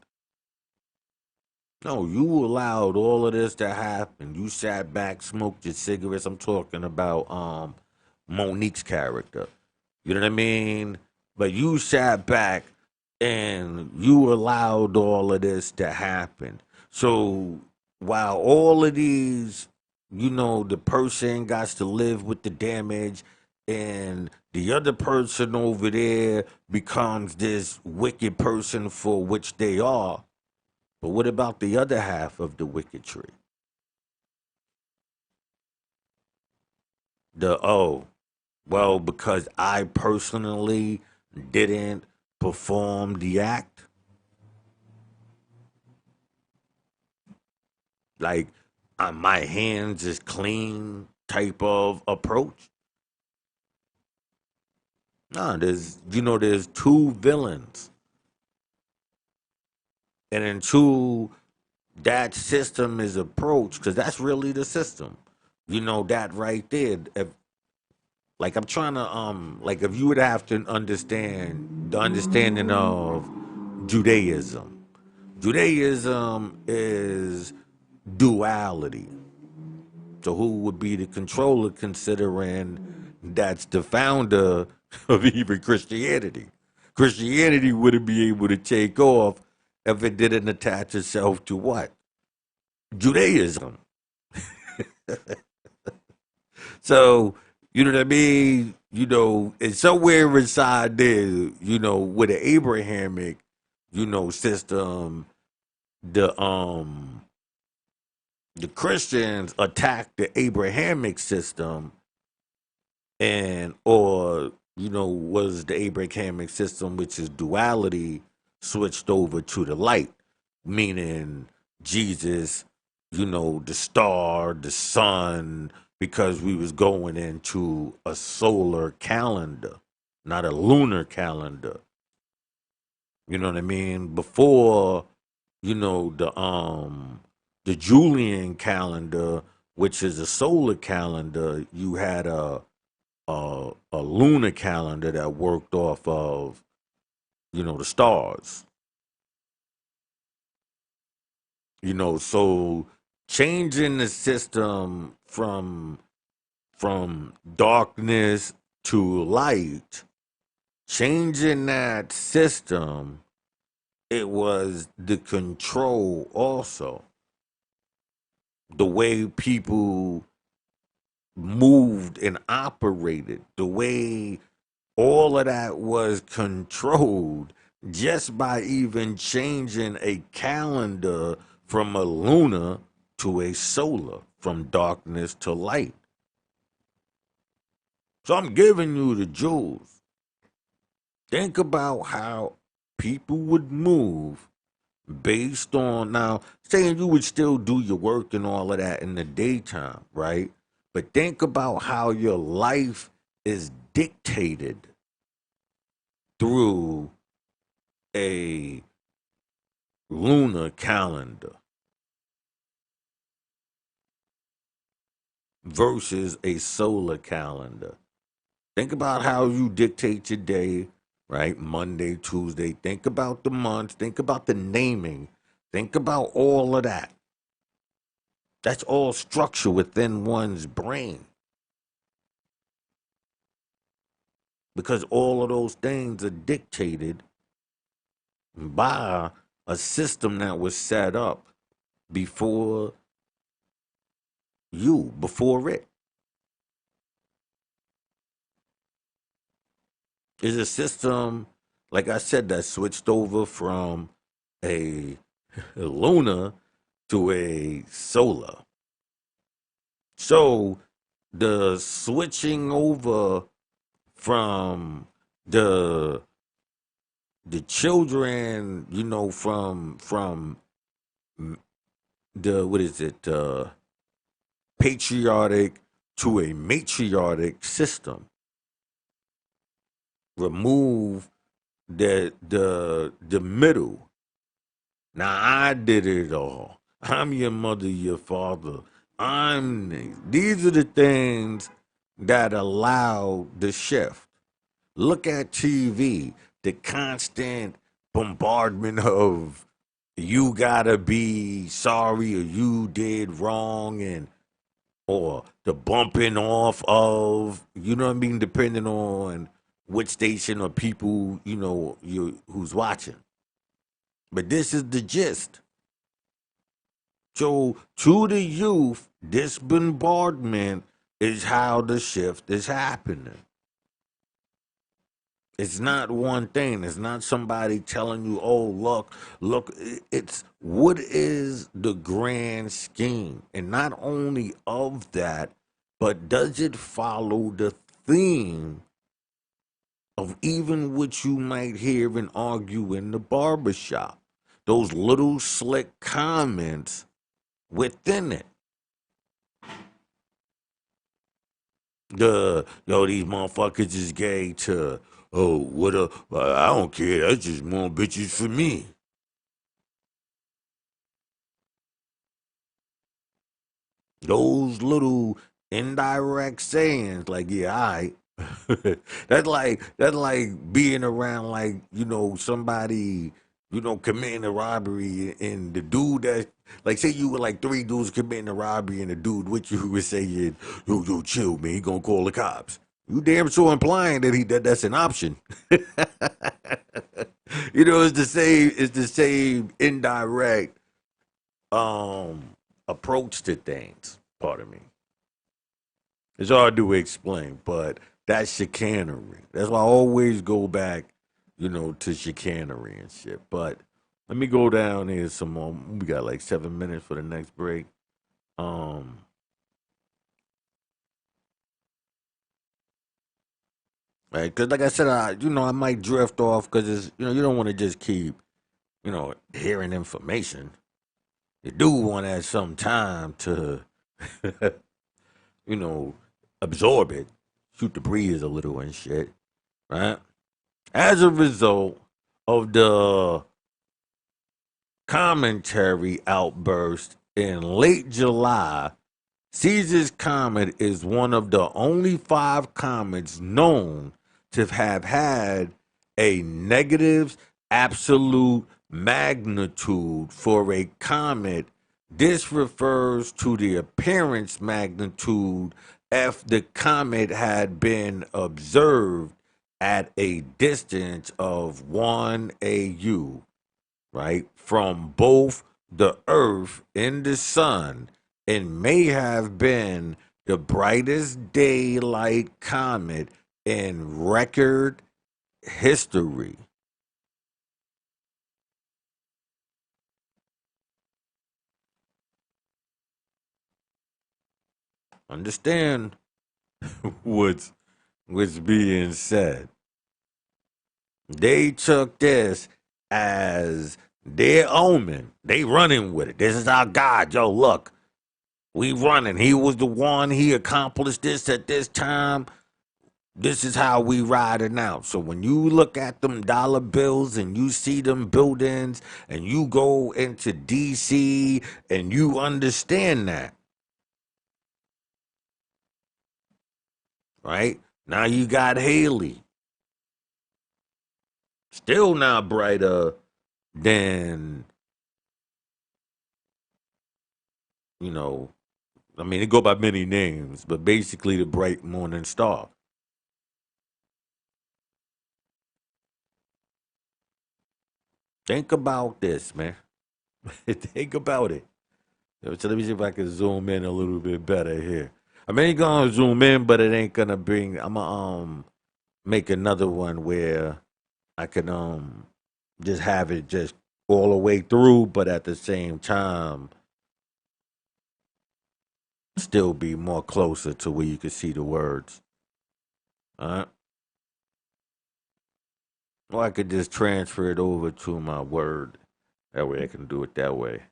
A: No, you allowed all of this to happen. You sat back, smoked your cigarettes. I'm talking about Monique's character. You know what I mean? But you sat back and you allowed all of this to happen. So while all of these, the person got to live with the damage, and the other person over there becomes this wicked person for which they are. But what about the other half of the wicked tree? Well, because I personally didn't perform the act, like my hands is clean type of approach. No, there's two villains, and until that system is approached, because that's really the system. That right there. Like I'm trying to like if you would have to understand the understanding of Judaism. Judaism is duality. So who would be the controller considering that's the founder of even Christianity? Christianity wouldn't be able to take off if it didn't attach itself to what? Judaism. So, you know what I mean? It's somewhere inside there, with the Abrahamic, system, the the Christians attacked the Abrahamic system, and or was the Abrahamic system, which is duality, switched over to the light, meaning Jesus, the star, the sun, because we was going into a solar calendar, not a lunar calendar. You know what I mean? Before, the Julian calendar, which is a solar calendar, you had a lunar calendar that worked off of the stars. So changing the system from darkness to light, changing that system, it was the control also. The way people moved and operated, the way all of that was controlled just by even changing a calendar from a lunar to a solar, from darkness to light. So I'm giving you the jewels. Think about how people would move based on, now, saying you would still do your work and all of that in the daytime, right? But think about how your life is dictated through a lunar calendar versus a solar calendar. Think about how you dictate your day, right? Monday, Tuesday. Think about the months. Think about the naming. Think about all of that. That's all structure within one's brain, because all of those things are dictated by a system that was set up before before it. Is a system, like I said, that switched over from a lunar to a solar. So the switching over from the the children, from the what is it, patriotic to a matriarchic system. Remove the middle. Now I did it all. I'm your mother, your father. These are the things that allow the shift. Look at TV, the constant bombardment of you gotta be sorry or you did wrong, and or the bumping off of, you know what I mean, depending on which station or people, you who's watching. But this is the gist. So to the youth, this bombardment is how the shift is happening. It's not one thing. It's not somebody telling you, "Oh, look." It's what is the grand scheme, and not only of that, but does it follow the theme of even what you might hear and argue in the barbershop? Those little slick comments within it. These motherfuckers is gay to, oh, what a, I don't care, that's just more bitches for me. Those little indirect sayings, like, yeah, I. That's like being around, like, somebody, committing a robbery, and the dude that, like, say you were like three dudes committing a robbery, and the dude with you was saying, yo, chill, man, he gonna call the cops. You damn sure implying that's an option. It's the same indirect approach to things. Pardon me. It's hard to explain, but that's chicanery. That's why I always go back, to chicanery and shit. But let me go down here some more. We got like 7 minutes for the next break. Um, right, because like I said, I might drift off because it's, you don't want to just keep, hearing information. You do want to have some time to, you know, absorb it, shoot the breeze a little and shit, right? As a result of the commentary outburst in late July, Caesar's comet is one of the only five comets known to have had a negative absolute magnitude for a comet. This refers to the appearance magnitude if the comet had been observed at a distance of 1 AU, right, from both the Earth and the Sun, and may have been the brightest daylight comet in record history. Understand what's being said. They took this as their omen. They running with it. This is our God. Yo, look, we running. He was the one. He accomplished this at this time. This is how we riding out. So when you look at them dollar bills and you see them buildings and you go into DC and you understand that, right? Now you got Haley. Still not brighter than, you know, I mean, it go by many names, but basically the bright morning star. Think about this, man. Think about it. So let me see if I can zoom in a little bit better here. I mean, gonna zoom in, but it ain't gonna bring. I'm gonna make another one where I can just have it just all the way through, but at the same time, still be more closer to where you can see the words. All right. Or I could just transfer it over to my Word. That way I can do it that way.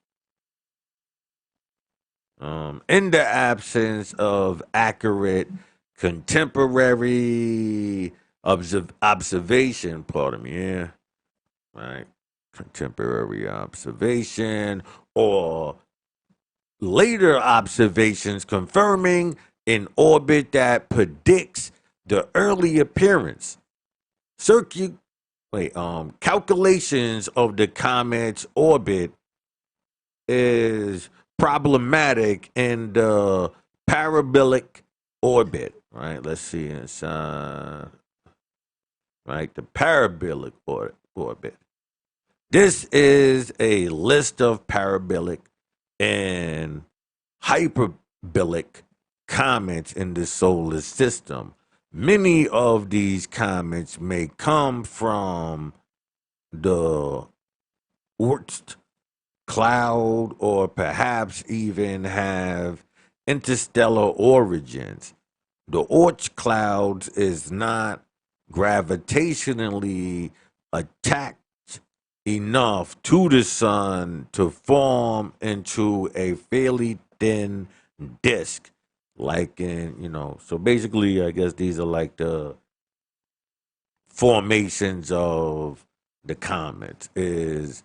A: In the absence of accurate contemporary observation, pardon me, yeah, right, contemporary observation or later observations confirming an orbit that predicts the early appearance. Calculations of the comet's orbit is problematic in the parabolic orbit. Right? Let's see inside. Right, the parabolic orbit. This is a list of parabolic and hyperbolic comets in the solar system. Many of these comets may come from the Oort cloud or perhaps even have interstellar origins. The Oort cloud is not gravitationally attached enough to the sun to form into a fairly thin disk. Like so basically, I guess these are like the formations of the comets is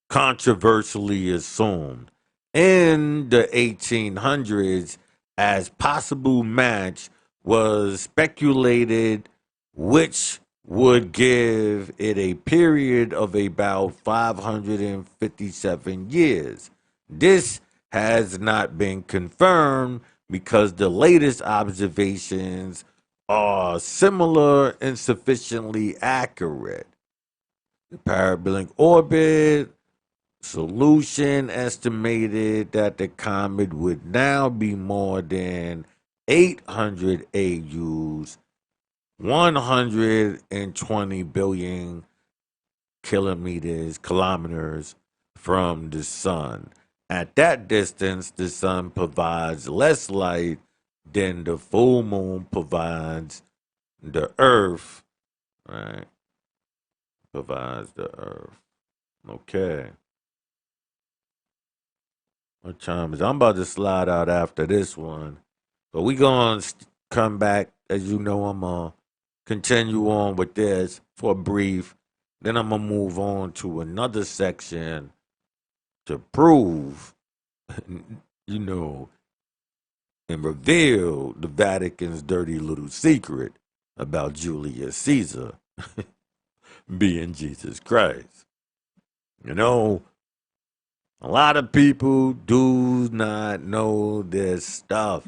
A: controversially assumed in the 1800s as possible match was speculated, which would give it a period of about 557 years. This has not been confirmed because the latest observations are similar and sufficiently accurate. The parabolic orbit solution estimated that the comet would now be more than 800 AUs, 120 billion kilometers from the sun. At that distance, the sun provides less light than the full moon provides the earth, right? Provides the earth. Okay. What time is it? I'm about to slide out after this one. But we going to come back. As you know, I'm going to continue on with this for a brief. Then I'm going to move on to another section to prove, you know, and reveal the Vatican's dirty little secret about Julius Caesar being Jesus Christ. You know, a lot of people do not know this stuff.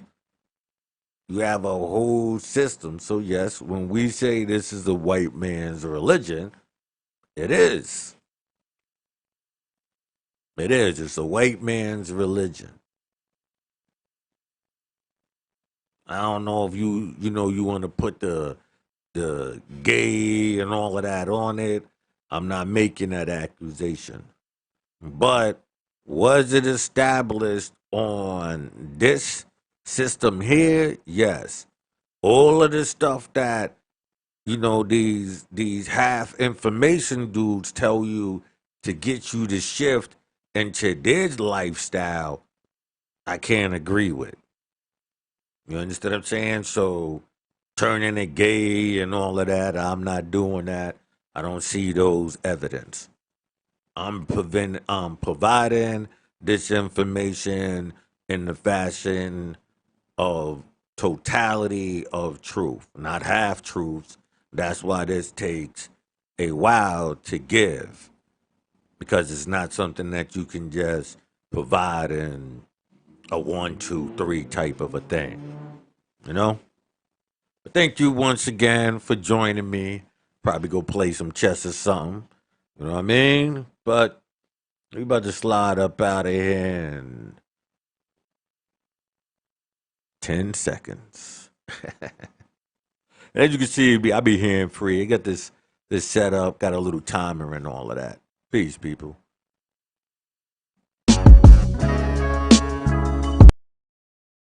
A: You have a whole system. So, yes, when we say this is a white man's religion, it is. It is. It's a white man's religion. I don't know if you want to put the gay and all of that on it. I'm not making that accusation. But was it established on this system here? Yes. All of the stuff that these half information dudes tell you to get you to shift into their lifestyle, I can't agree with. You understand what I'm saying? So turning it gay and all of that, I'm not doing that. I don't see those evidence. I'm providing this information in the fashion of totality of truth, not half truths. That's why this takes a while to give because it's not something that you can just provide in a one, two, three type of a thing, you know? But thank you once again for joining me. Probably go play some chess or something. You know what I mean? But we about to slide up out of here in 10 seconds. As you can see, I be hearing free. I got this set up, got a little timer and all of that. Peace, people.